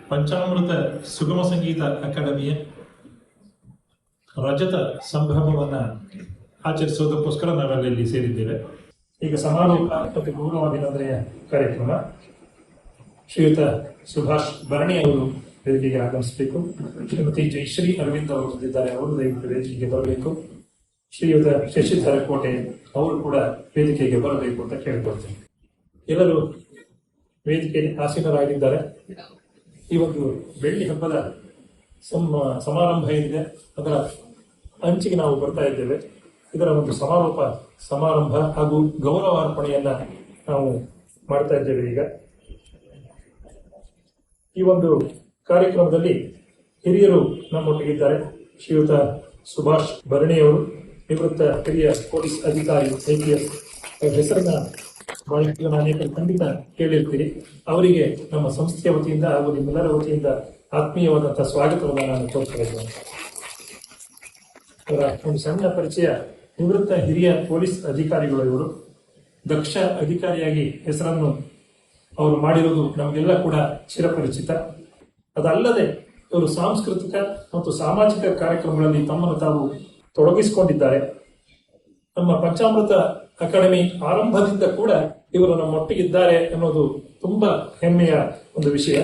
ಪಂಚಾಮೃತ ಸುಗಮ ಸಂಗೀತ ಅಕಾಡೆಮಿಯ ರಜತ ಸಂಭ್ರಮವನ್ನು ಆಚರಿಸೋದಕ್ಕೋಸ್ಕರ ನಾವೆಲ್ಲ ಸೇರಿದ್ದೇವೆ. ಈಗ ಸಮಾರೋಪ ಮತ್ತು ಗೌರವ ದಿನೋದಯ ಕಾರ್ಯಕ್ರಮ. ಶ್ರೀಯುತ ಸುಭಾಷ್ ಭರಣಿ ಅವರು ವೇದಿಕೆಗೆ ಆಗಮಿಸಬೇಕು. ಶ್ರೀಮತಿ ಜಯಶ್ರೀ ಅರವಿಂದ್ ಅವರು ಬಂದಿದ್ದಾರೆ, ಅವರು ದಯವಿಟ್ಟು ವೇದಿಕೆಗೆ ಬರಬೇಕು. ಶ್ರೀಯುತ ಶಶಿಧರ ಕೋಟೆ ಅವರು ಕೂಡ ವೇದಿಕೆಗೆ ಬರಬೇಕು ಅಂತ ಕೇಳಿಕೊಳ್ತೇನೆ. ಎಲ್ಲರೂ ವೇದಿಕೆಯಲ್ಲಿ ಆಸೀನರಾಗಿದ್ದಾರೆ. ಈ ಒಂದು ಬೆಳ್ಳಿ ಹಬ್ಬದ ಸಮಾರಂಭ ಏನಿದೆ ಅದರ ಅಂಚಿಗೆ ನಾವು ಬರ್ತಾ ಇದ್ದೇವೆ. ಇದರ ಒಂದು ಸಮಾರೋಪ ಸಮಾರಂಭ ಹಾಗೂ ಗೌರವಾರ್ಪಣೆಯನ್ನ ನಾವು ಮಾಡ್ತಾ ಇದ್ದೇವೆ. ಈಗ ಈ ಒಂದು ಕಾರ್ಯಕ್ರಮದಲ್ಲಿ ಹಿರಿಯರು ನಮ್ಮೊಟ್ಟಿಗಿದ್ದಾರೆ. ಶ್ರೀಯುತ ಸುಭಾಷ್ ಭರಣಿಯವರು, ನಿವೃತ್ತ ಹಿರಿಯ ಪೊಲೀಸ್ ಅಧಿಕಾರಿ IPS. ಹೆಸರನ್ನ ಅನೇಕರು ಖಂಡಿತ ಕೇಳಿರ್ತೀರಿ. ಅವರಿಗೆ ನಮ್ಮ ಸಂಸ್ಥೆಯ ವತಿಯಿಂದ ಹಾಗೂ ನಿಮ್ಮೆಲ್ಲರ ವತಿಯಿಂದ ಆತ್ಮೀಯವಾದಂತಹ ಸ್ವಾಗತವನ್ನು ನಾನು ಕೋರ್ತಾ ಇದ್ದೇನೆ. ಅವರ ಒಂದು ಸಣ್ಣ ಪರಿಚಯ. ನಿವೃತ್ತ ಹಿರಿಯ ಪೊಲೀಸ್ ಅಧಿಕಾರಿಗಳು ಇವರು. ದಕ್ಷ ಅಧಿಕಾರಿಯಾಗಿ ಹೆಸರನ್ನು ಅವರು ಮಾಡಿರುವುದು ನಮಗೆಲ್ಲ ಕೂಡ ಚಿರಪರಿಚಿತ. ಅದಲ್ಲದೆ ಇವರು ಸಾಂಸ್ಕೃತಿಕ ಮತ್ತು ಸಾಮಾಜಿಕ ಕಾರ್ಯಕ್ರಮಗಳಲ್ಲಿ ತಮ್ಮನ್ನು ತಾವು ತೊಡಗಿಸಿಕೊಂಡಿದ್ದಾರೆ. ನಮ್ಮ ಪಂಚಾಮೃತ ಅಕಾಡೆಮಿ ಆರಂಭದಿಂದ ಕೂಡ ಇವರು ನಮ್ಮೊಟ್ಟಿಗಿದ್ದಾರೆ ಅನ್ನೋದು ತುಂಬಾ ಹೆಮ್ಮೆಯ ಒಂದು ವಿಷಯ.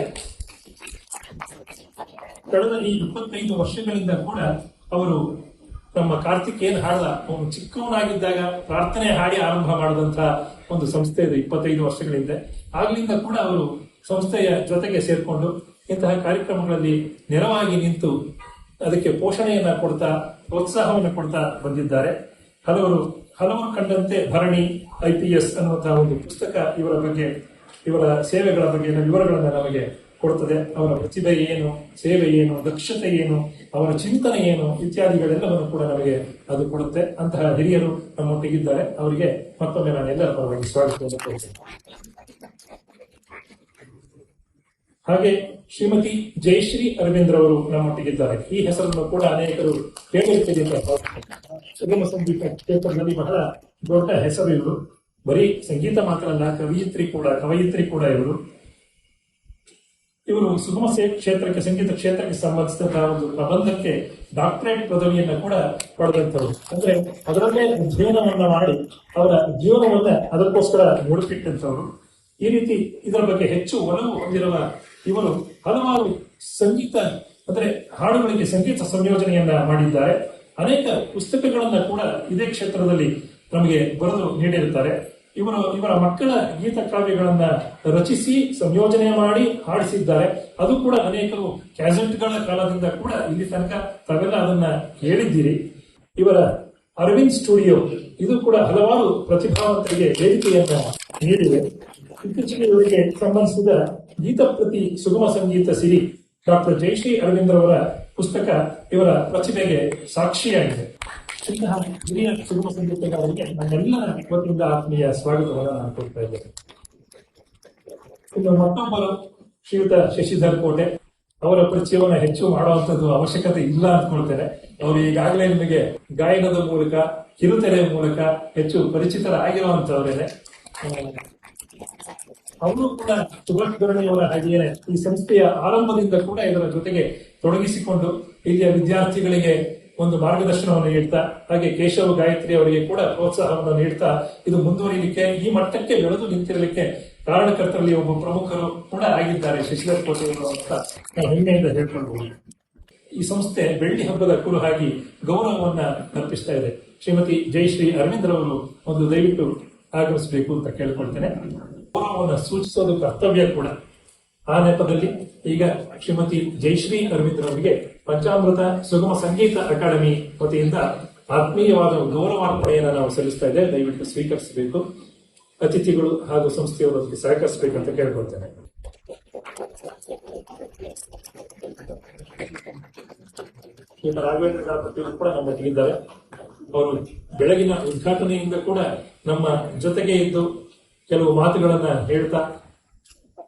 ಕಳೆದ ಈ 25 ವರ್ಷಗಳಿಂದ ಕೂಡ ಅವರು ನಮ್ಮ ಕಾರ್ತಿಕೇಯನ್ ಹಾಡ ಅವನು ಚಿಕ್ಕವನಾಗಿದ್ದಾಗ ಪ್ರಾರ್ಥನೆ ಹಾಡಿ ಆರಂಭ ಮಾಡಿದಂತಹ ಒಂದು ಸಂಸ್ಥೆ ಇದೆ 25 ವರ್ಷಗಳಿಂದ. ಆಗ್ಲಿಂದ ಕೂಡ ಅವರು ಸಂಸ್ಥೆಯ ಜೊತೆಗೆ ಸೇರ್ಕೊಂಡು ಇಂತಹ ಕಾರ್ಯಕ್ರಮಗಳಲ್ಲಿ ನೆರವಾಗಿ ನಿಂತು ಅದಕ್ಕೆ ಪೋಷಣೆಯನ್ನ ಕೊಡ್ತಾ ಪ್ರೋತ್ಸಾಹವನ್ನು ಕೊಡ್ತಾ ಬಂದಿದ್ದಾರೆ. ಹಲವರು ಕಂಡಂತೆ ಭರಣಿ IPS ಅನ್ನುವಂತಹ ಒಂದು ಪುಸ್ತಕ ಇವರ ಬಗ್ಗೆ, ಇವರ ಸೇವೆಗಳ ಬಗ್ಗೆ ವಿವರಗಳನ್ನು ನಮಗೆ ಕೊಡ್ತದೆ. ಅವರ ಪ್ರತಿಭೆ ಏನು, ಸೇವೆ ಏನು, ದಕ್ಷತೆ ಏನು, ಅವರ ಚಿಂತನೆ ಏನು ಇತ್ಯಾದಿಗಳೆಲ್ಲವನ್ನು ಕೂಡ ನಮಗೆ ಅದು ಕೊಡುತ್ತೆ. ಅಂತಹ ಹಿರಿಯರು ನಮ್ಮೊಟ್ಟಿಗಿದ್ದಾರೆ. ಅವರಿಗೆ ಮತ್ತೊಮ್ಮೆ ನಾನು ಎಲ್ಲರ ಪರವಾಗಿ ಸ್ವಾಗತವನ್ನು ಕೊಡ್ತೇನೆ. ಹಾಗೆ ಶ್ರೀಮತಿ ಜಯಶ್ರೀ ಅರವಿಂದ್ ಅವರು ನಮ್ಮೊಟ್ಟಿಗಿದ್ದಾರೆ. ಈ ಹೆಸರನ್ನು ಕೂಡ ಅನೇಕರು ಕೇಳಿರ್ತೀರಿ. ಸುಗಮ ಸಂಗೀತ ಕ್ಷೇತ್ರದಲ್ಲಿ ಬಹಳ ದೊಡ್ಡ ಹೆಸರು ಇವರು. ಬರೀ ಸಂಗೀತ ಮಾತ್ರ ಅಲ್ಲ, ಕವಯಿತ್ರಿ ಕೂಡ ಇವರು. ಸುಗಮ ಕ್ಷೇತ್ರಕ್ಕೆ, ಸಂಗೀತ ಕ್ಷೇತ್ರಕ್ಕೆ ಸಂಬಂಧಿಸಿದಂತಹ ಒಂದು ಪ್ರಬಂಧಕ್ಕೆ ಡಾಕ್ಟರೇಟ್ ಪದವಿಯನ್ನ ಕೂಡ ಪಡೆದಂತವರು. ಅಂದ್ರೆ ಅದರಲ್ಲೇ ಅಧ್ಯಯನವನ್ನ ಮಾಡಿ ಅವರ ಜೀವನವನ್ನ ಅದಕ್ಕೋಸ್ಕರ ಮುಡುಪಿಟ್ಟಂತವರು. ಈ ರೀತಿ ಇದರ ಬಗ್ಗೆ ಹೆಚ್ಚು ಒಲವು ಹೊಂದಿರುವ ಇವರು ಹಲವಾರು ಸಂಗೀತ ಅಂದ್ರೆ ಹಾಡುಗಳಿಗೆ ಸಂಗೀತ ಸಂಯೋಜನೆಯನ್ನ ಮಾಡಿದ್ದಾರೆ. ಅನೇಕ ಪುಸ್ತಕಗಳನ್ನ ಕೂಡ ಇದೇ ಕ್ಷೇತ್ರದಲ್ಲಿ ನಮಗೆ ಬರೆದು ನೀಡಿರುತ್ತಾರೆ. ಇವರ ಮಕ್ಕಳ ಗೀತ ಕಾವ್ಯಗಳನ್ನ ರಚಿಸಿ ಸಂಯೋಜನೆ ಮಾಡಿ ಹಾಡಿಸಿದ್ದಾರೆ. ಅದು ಕೂಡ ಅನೇಕರು ಕ್ಯಾಸೆಟ್ಗಳ ಕಾಲದಿಂದ ಕೂಡ ಇಲ್ಲಿ ತನಕ ತಾವೆಲ್ಲ ಅದನ್ನ ಕೇಳಿದ್ದೀರಿ. ಇವರ ಅರವಿಂದ್ ಸ್ಟುಡಿಯೋ ಇದು ಕೂಡ ಹಲವಾರು ಪ್ರತಿಭಾವಂತರಿಗೆ ವೇದಿಕೆಯನ್ನ ನೀಡಿದೆ. ಇತ್ತೀಚೆಗೆ ಇವರಿಗೆ ಸಂಬಂಧಿಸಿದ ಗೀತಪ್ರತಿ ಸುಗಮ ಸಂಗೀತ ಸಿರಿ ಡಾಕ್ಟರ್ ಜಯಶ್ರೀ ಅರವಿಂದ್ ಅವರ ಪುಸ್ತಕ ಇವರ ಪ್ರತಿಭೆಗೆ ಸಾಕ್ಷಿಯಾಗಿದೆ. ಇಂತಹ ಹಿರಿಯ ಸುಗಮ ಸಂಗೀತಗಾರರಿಗೆ ನನ್ನೆಲ್ಲರ ವತಿಯಿಂದ ಆತ್ಮೀಯ ಸ್ವಾಗತವನ್ನು ನಾನು ಕೊಡ್ತಾ ಇದ್ದೇನೆ. ಇನ್ನು ಮತ್ತೊಬ್ಬರು ಶ್ರೀಯುತ ಶಶಿಧರ್ ಕೋಟೆ. ಅವರ ಪರಿಚಯವನ್ನು ಹೆಚ್ಚು ಮಾಡುವಂತದ್ದು ಅವಶ್ಯಕತೆ ಇಲ್ಲ ಅಂದ್ಕೊಳ್ತೇನೆ. ಅವರು ಈಗಾಗಲೇ ನಿಮಗೆ ಗಾಯನದ ಮೂಲಕ, ಕಿರುತೆರೆಯ ಮೂಲಕ ಹೆಚ್ಚು ಪರಿಚಿತರಾಗಿರುವಂತವರೇನೆ. ಅವರು ಕೂಡ ಸುಭಾಷ್ ಭರಣಿಯವರ ಹಾಗೆಯೇ ಈ ಸಂಸ್ಥೆಯ ಆರಂಭದಿಂದ ಕೂಡ ಇದರ ಜೊತೆಗೆ ತೊಡಗಿಸಿಕೊಂಡು ಇಲ್ಲಿಯ ವಿದ್ಯಾರ್ಥಿಗಳಿಗೆ ಒಂದು ಮಾರ್ಗದರ್ಶನವನ್ನು ನೀಡ್ತಾ, ಹಾಗೆ ಕೇಶವ ಗಾಯತ್ರಿ ಅವರಿಗೆ ಕೂಡ ಪ್ರೋತ್ಸಾಹವನ್ನು ನೀಡ್ತಾ ಇದು ಮುಂದುವರಿಯಲಿಕ್ಕೆ, ಈ ಮಟ್ಟಕ್ಕೆ ಬೆಳೆದು ನಿಂತಿರಲಿಕ್ಕೆ ಕಾರಣಕರ್ತರಲ್ಲಿ ಒಬ್ಬ ಪ್ರಮುಖರು ಕೂಡ ಆಗಿದ್ದಾರೆ ಶಶಿಧರ್ ಕೋಟೆಯವರು ಅಂತ ನಾವು ಹೆಮ್ಮೆಯಿಂದ ಹೇಳ್ಕೊಳ್ಬಹುದು. ಈ ಸಂಸ್ಥೆ ಬೆಳ್ಳಿ ಹಬ್ಬದ ಕುರುಹಾಗಿ ಗೌರವವನ್ನ ಅರ್ಪಿಸ್ತಾ ಇದೆ. ಶ್ರೀಮತಿ ಜಯಶ್ರೀ ಅರವಿಂದ್ ಅವರು ಒಂದು ದಯವಿಟ್ಟು ಆಗಮಿಸಬೇಕು ಅಂತ ಕೇಳ್ಕೊಳ್ತೇನೆ. ಗೌರವವನ್ನು ಸೂಚಿಸೋದು ಕರ್ತವ್ಯ ಕೂಡ. ಆ ನೆಪದಲ್ಲಿ ಈಗ ಶ್ರೀಮತಿ ಜಯಶ್ರೀ ಅರವಿಂದ್ ಅವರಿಗೆ ಪಂಚಾಮೃತ ಸುಗಮ ಸಂಗೀತ ಅಕಾಡೆಮಿ ವತಿಯಿಂದ ಆತ್ಮೀಯವಾದ ಗೌರವಾರ್ಪಣೆಯನ್ನು ನಾವು ಸಲ್ಲಿಸ್ತಾ ಇದ್ದೇವೆ. ದಯವಿಟ್ಟು ಸ್ವೀಕರಿಸಬೇಕು. ಅತಿಥಿಗಳು ಹಾಗೂ ಸಂಸ್ಥೆಯವರು ಅದಕ್ಕೆ ಸಹಕರಿಸಬೇಕಂತ ಕೇಳ್ಕೊಳ್ತೇನೆ. ರಾಘವೇಂದ್ರ ಗಣಪತಿ ಕೂಡ ನಮ್ಮೊಟ್ಟಿಗಿದ್ದಾರೆ. ಅವರು ಬೆಳಗಿನ ಉದ್ಘಾಟನೆಯಿಂದ ಕೂಡ ನಮ್ಮ ಜೊತೆಗೆ ಇದ್ದು ಕೆಲವು ಮಾತುಗಳನ್ನ ಹೇಳ್ತಾ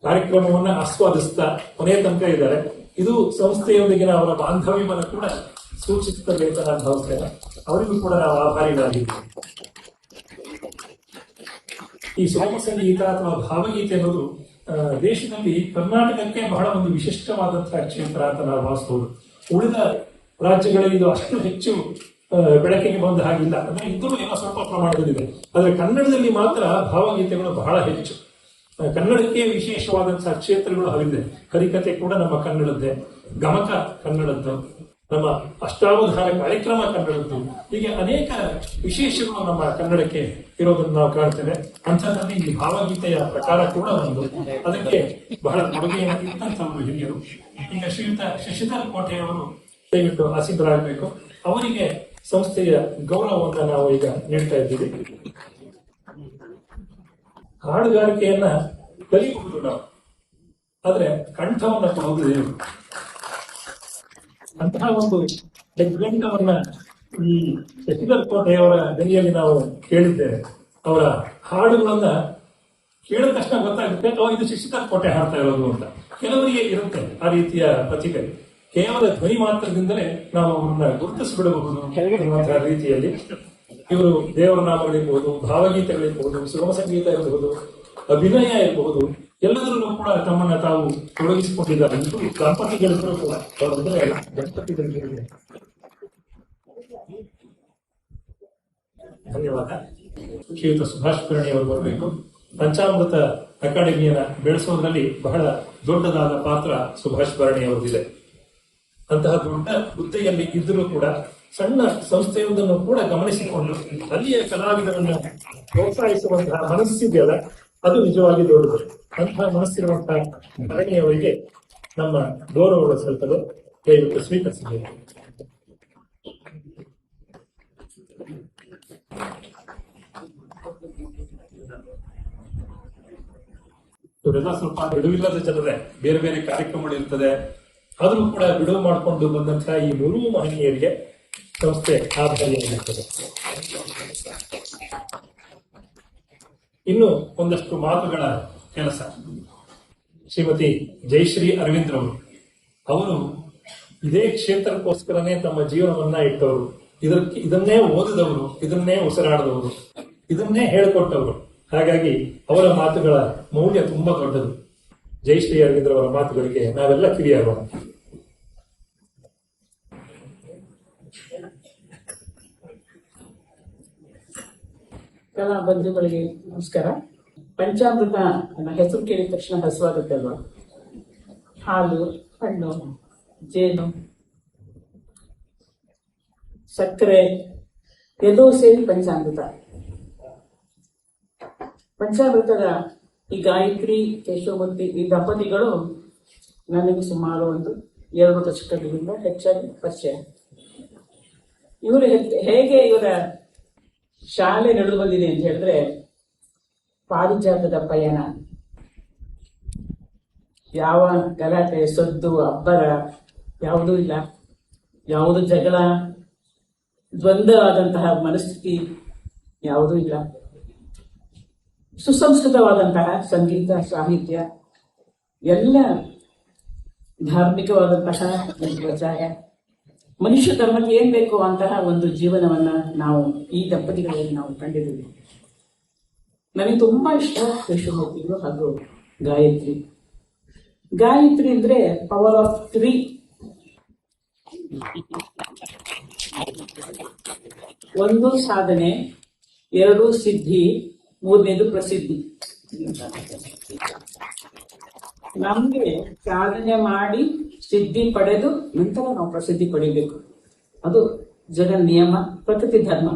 ಕಾರ್ಯಕ್ರಮವನ್ನ ಆಸ್ವಾದಿಸ್ತಾ ಕೊನೆಯ ತನಕ ಇದ್ದಾರೆ. ಇದು ಸಂಸ್ಥೆಯೊಂದಿಗಿನ ಅವರ ಬಾಂಧವ್ಯವನ್ನು ಕೂಡ ಸೂಚಿಸುತ್ತದೆ ಅಂತ ನಾನು ಭಾವಿಸ್ತೇನೆ. ಅವರಿಗೂ ಕೂಡ ನಾವು ಆಭಾರಿಗಳಾಗಿದ್ದೇವೆ. ಈ ಸುಗಮ ಸಂಗೀತ ಅಥವಾ ಭಾವಗೀತೆ ಅನ್ನೋದು ದೇಶದಲ್ಲಿ ಕರ್ನಾಟಕಕ್ಕೆ ಬಹಳ ಒಂದು ವಿಶಿಷ್ಟವಾದಂತಹ ಕ್ಷೇತ್ರ ಅಂತ ನಾವು ಭಾವಿಸಬಹುದು. ಉಳಿದ ರಾಜ್ಯಗಳಲ್ಲಿ ಇದು ಅಷ್ಟು ಹೆಚ್ಚು ಬೆಳಕಿಗೆ ಬಂದ ಹಾಗಿಲ್ಲ, ಅಂದ್ರೆ ಇದ್ರೂ ಏನೋ ಸ್ವಲ್ಪ ಪ್ರಮಾಣದಲ್ಲಿದೆ. ಆದ್ರೆ ಕನ್ನಡದಲ್ಲಿ ಮಾತ್ರ ಭಾವಗೀತೆಗಳು ಬಹಳ ಹೆಚ್ಚು. ಕನ್ನಡಕ್ಕೆ ವಿಶೇಷವಾದಂತಹ ಕ್ಷೇತ್ರಗಳು ಅವಿದೆ. ಹರಿಕತೆ ಕೂಡ ನಮ್ಮ ಕನ್ನಡದ್ದೇ, ಗಮಕ ಕನ್ನಡದ್ದು, ನಮ್ಮ ಅಷ್ಟಾವಧಾನ ಕಾರ್ಯಕ್ರಮ ಕನ್ನಡದ್ದು, ಹೀಗೆ ಅನೇಕ ವಿಶೇಷಗಳು ನಮ್ಮ ಕನ್ನಡಕ್ಕೆ ಇರೋದನ್ನು ನಾವು ಕಾಣ್ತೇವೆ. ಅಂಥದ್ರಲ್ಲಿ ಈ ಭಾವಗೀತೆಯ ಪ್ರಕಾರ ಕೂಡ ಒಂದು, ಅದಕ್ಕೆ ಬಹಳ ಕೊಡುಗೆಯನ್ನು ಇಟ್ಟಂತವರು ಹಿರಿಯರು. ಈಗ ಶ್ರೀಯುತ ಶಶಿಧರ್ ಕೋಟೆಯವರು ದಯವಿಟ್ಟು ಆಸೀನರಾಗಬೇಕು. ಅವರಿಗೆ ಸಂಸ್ಥೆಯ ಗೌರವವನ್ನು ನಾವು ಈಗ ನೀಡ್ತಾ ಇದ್ದೀವಿ. ಹಾಡುಗಾರಿಕೆಯನ್ನ ಕಲಿಯಬಹುದು ನಾವು, ಆದ್ರೆ ಕಂಠವನ್ನ ಕೊಡುವುದು ದೇವರು. ಅಂತಹ ಒಂದು ಯಜ್ಞವನ್ನ ಈ ಶಶಿಧರ್ ಕೋಟೆಯವರ ದನಿಯಲ್ಲಿ ನಾವು ಕೇಳಿದ್ದೇವೆ. ಅವರ ಹಾಡುಗಳನ್ನ ಕೇಳಿದ ತಕ್ಷಣ ಗೊತ್ತಾಗುತ್ತೆ, ಇದು ಶಶಿಧರ್ ಕೋಟೆ ಹಾಡ್ತಾ ಇರೋದು ಅಂತ. ಕೆಲವರಿಗೆ ಇರುತ್ತೆ ಆ ರೀತಿಯ ಪ್ರತಿಭೆ. ಕೇವಲ ಧ್ವನಿ ಮಾತ್ರದಿಂದಲೇ ನಾವು ಅವರನ್ನ ಗುರುತಿಸಿಬಿಡಬಹುದು ಎನ್ನುವಂತಹ ರೀತಿಯಲ್ಲಿ ಇವರು ದೇವರ ನಾಮಗಳಿರ್ಬಹುದು, ಭಾವಗೀತೆಗಳಿರ್ಬಹುದು, ಸುಗಮ ಸಂಗೀತ ಇರಬಹುದು, ಅಭಿನಯ ಇರಬಹುದು, ಎಲ್ಲದರಲ್ಲೂ ಕೂಡ ತಮ್ಮನ್ನ ತಾವು ತೊಡಗಿಸಿಕೊಂಡಿದ್ದಾರೆ. ದಂಪತಿಗಳಿಗೂ ಕೂಡ ಅವರಂದ್ರೆ ದಂಪತಿಗಳಿಗೆ ಧನ್ಯವಾದ. ಶ್ರೀಯುತ ಸುಭಾಷ್ ಭರಣಿ ಅವರು ಬರಬೇಕು. ಪಂಚಾಮೃತ ಅಕಾಡೆಮಿಯನ್ನ ಬೆಳೆಸುವುದರಲ್ಲಿ ಬಹಳ ದೊಡ್ಡದಾದ ಪಾತ್ರ ಸುಭಾಷ್ ಭರಣಿ ಅವರದಿದೆ. ಅಂತಹ ದೊಡ್ಡ ಹುದ್ದೆಯಲ್ಲಿ ಇದ್ದರೂ ಕೂಡ ಸಣ್ಣ ಸಂಸ್ಥೆಯೊಂದನ್ನು ಕೂಡ ಗಮನಿಸಿಕೊಂಡು ಅಲ್ಲಿಯ ಕಲಾವಿದರನ್ನು ಪ್ರೋತ್ಸಾಹಿಸುವಂತಹ ಮನಸ್ಸಿದೆಯಲ್ಲ, ಅದು ನಿಜವಾಗಿ ದೊಡ್ಡದು. ಅಂತಹ ಮನಸ್ಸಿರುವಂತಹ ಭರಣಿಯವರಿಗೆ ನಮ್ಮ ಗೌರವಗಳು ಸಲ್ತದೆ. ದಯವಿಟ್ಟು ಸ್ವೀಕರಿಸಿದ್ದೇವೆ. ಇವರೆಲ್ಲ ಸ್ವಲ್ಪ ಬಿಡುವಿಲ್ಲದ ಜನರೇ, ಬೇರೆ ಬೇರೆ ಕಾರ್ಯಕ್ರಮಗಳು ಇರ್ತದೆ, ಆದರೂ ಕೂಡ ಬಿಡುವು ಮಾಡಿಕೊಂಡು ಬಂದಂತಹ ಈ ಮೂರೂ ಮಹನೀಯರಿಗೆ ಸಂಸ್ಥೆ ಆಭಾರಿಯಾಗಿರುತ್ತದೆ. ಇನ್ನು ಒಂದಷ್ಟು ಮಾತುಗಳ ಕೆಲಸ. ಶ್ರೀಮತಿ ಜಯಶ್ರೀ ಅರವಿಂದ್ ಅವರು ಇದೇ ಕ್ಷೇತ್ರಕ್ಕೋಸ್ಕರನೇ ತಮ್ಮ ಜೀವನವನ್ನ ಇಟ್ಟವರು. ಇದನ್ನೇ ಓದಿದವರು, ಇದನ್ನೇ ಉಸಿರಾಡಿದವರು, ಇದನ್ನೇ ಹೇಳಿಕೊಟ್ಟವರು. ಹಾಗಾಗಿ ಅವರ ಮಾತುಗಳ ಮೌಲ್ಯ ತುಂಬಾ ದೊಡ್ಡದು. ಜಯಶ್ರೀ ಅರವಿಂದ್ ಅವರ ಮಾತುಗಳಿಗೆ ನಾವೆಲ್ಲ ಕಿವಿಯಾಗೋಣ. ಕಲಾ ಬಂಧುಗಳಿಗೆ ನಮಸ್ಕಾರ. ಪಂಚಾಮೃತ ನನ್ನ ಹೆಸರು ಕೇಳಿದ ತಕ್ಷಣ ಹಸುವಾಗುತ್ತೆ ಅಲ್ವಾ? ಹಾಲು, ಹಣ್ಣು, ಜೇನು, ಸಕ್ಕರೆ ಎಲ್ಲವೂ ಸೇರಿ ಪಂಚಾಮೃತ. ಪಂಚಾಮೃತದ ಈ ಗಾಯತ್ರಿ, ಕೇಶವಮೂರ್ತಿ ಈ ದಂಪತಿಗಳು ನನಗೆ ಸುಮಾರು ಒಂದು 2 ದಶಕಗಳಿಂದ ಹೆಚ್ಚಾಗಿ ಪರಿಚಯ. ಇವರು ಹೇಗೆ ಇವರ ಶಾಲೆ ನಡೆದು ಬಂದಿದೆ ಅಂತ ಹೇಳಿದ್ರೆ, ಪಾರಿಜಾತದ ಪಯಣ, ಯಾವ ಗಲಾಟೆ, ಸದ್ದು, ಅಬ್ಬರ ಯಾವುದೂ ಇಲ್ಲ, ಯಾವುದು ಜಗಳ, ದ್ವಂದ್ವವಾದಂತಹ ಮನಸ್ಥಿತಿ ಯಾವುದೂ ಇಲ್ಲ. ಸುಸಂಸ್ಕೃತವಾದಂತಹ ಸಂಗೀತ, ಸಾಹಿತ್ಯ, ಎಲ್ಲ ಧಾರ್ಮಿಕವಾದಂತಹ ಪ್ರಚಾರ, ಮನುಷ್ಯ ಧರ್ಮಕ್ಕೆ ಏನ್ ಬೇಕು ಅಂತಹ ಒಂದು ಜೀವನವನ್ನ ನಾವು ಈ ದಂಪತಿಗಳಲ್ಲಿ ನಾವು ಕಂಡಿದ್ದೀವಿ. ನನಗೆ ತುಂಬಾ ಇಷ್ಟ ಕೇಶವಮೂರ್ತಿಗಳು ಹಾಗೂ ಗಾಯತ್ರಿ. ಗಾಯತ್ರಿ ಅಂದ್ರೆ ಪವರ್ ಆಫ್ 3. 1 ಸಾಧನೆ, 2 ಸಿದ್ಧಿ, 3ನೇದು ಪ್ರಸಿದ್ಧಿ. ನಮ್ಗೆ ಸಾಧನೆ ಮಾಡಿ ಸಿದ್ಧಿ ಪಡೆದು ನಂತರ ನಾವು ಪ್ರಸಿದ್ಧಿ ಪಡಿಬೇಕು. ಅದು ಜಗನ್ ನಿಯಮ, ಪ್ರಕೃತಿ ಧರ್ಮ.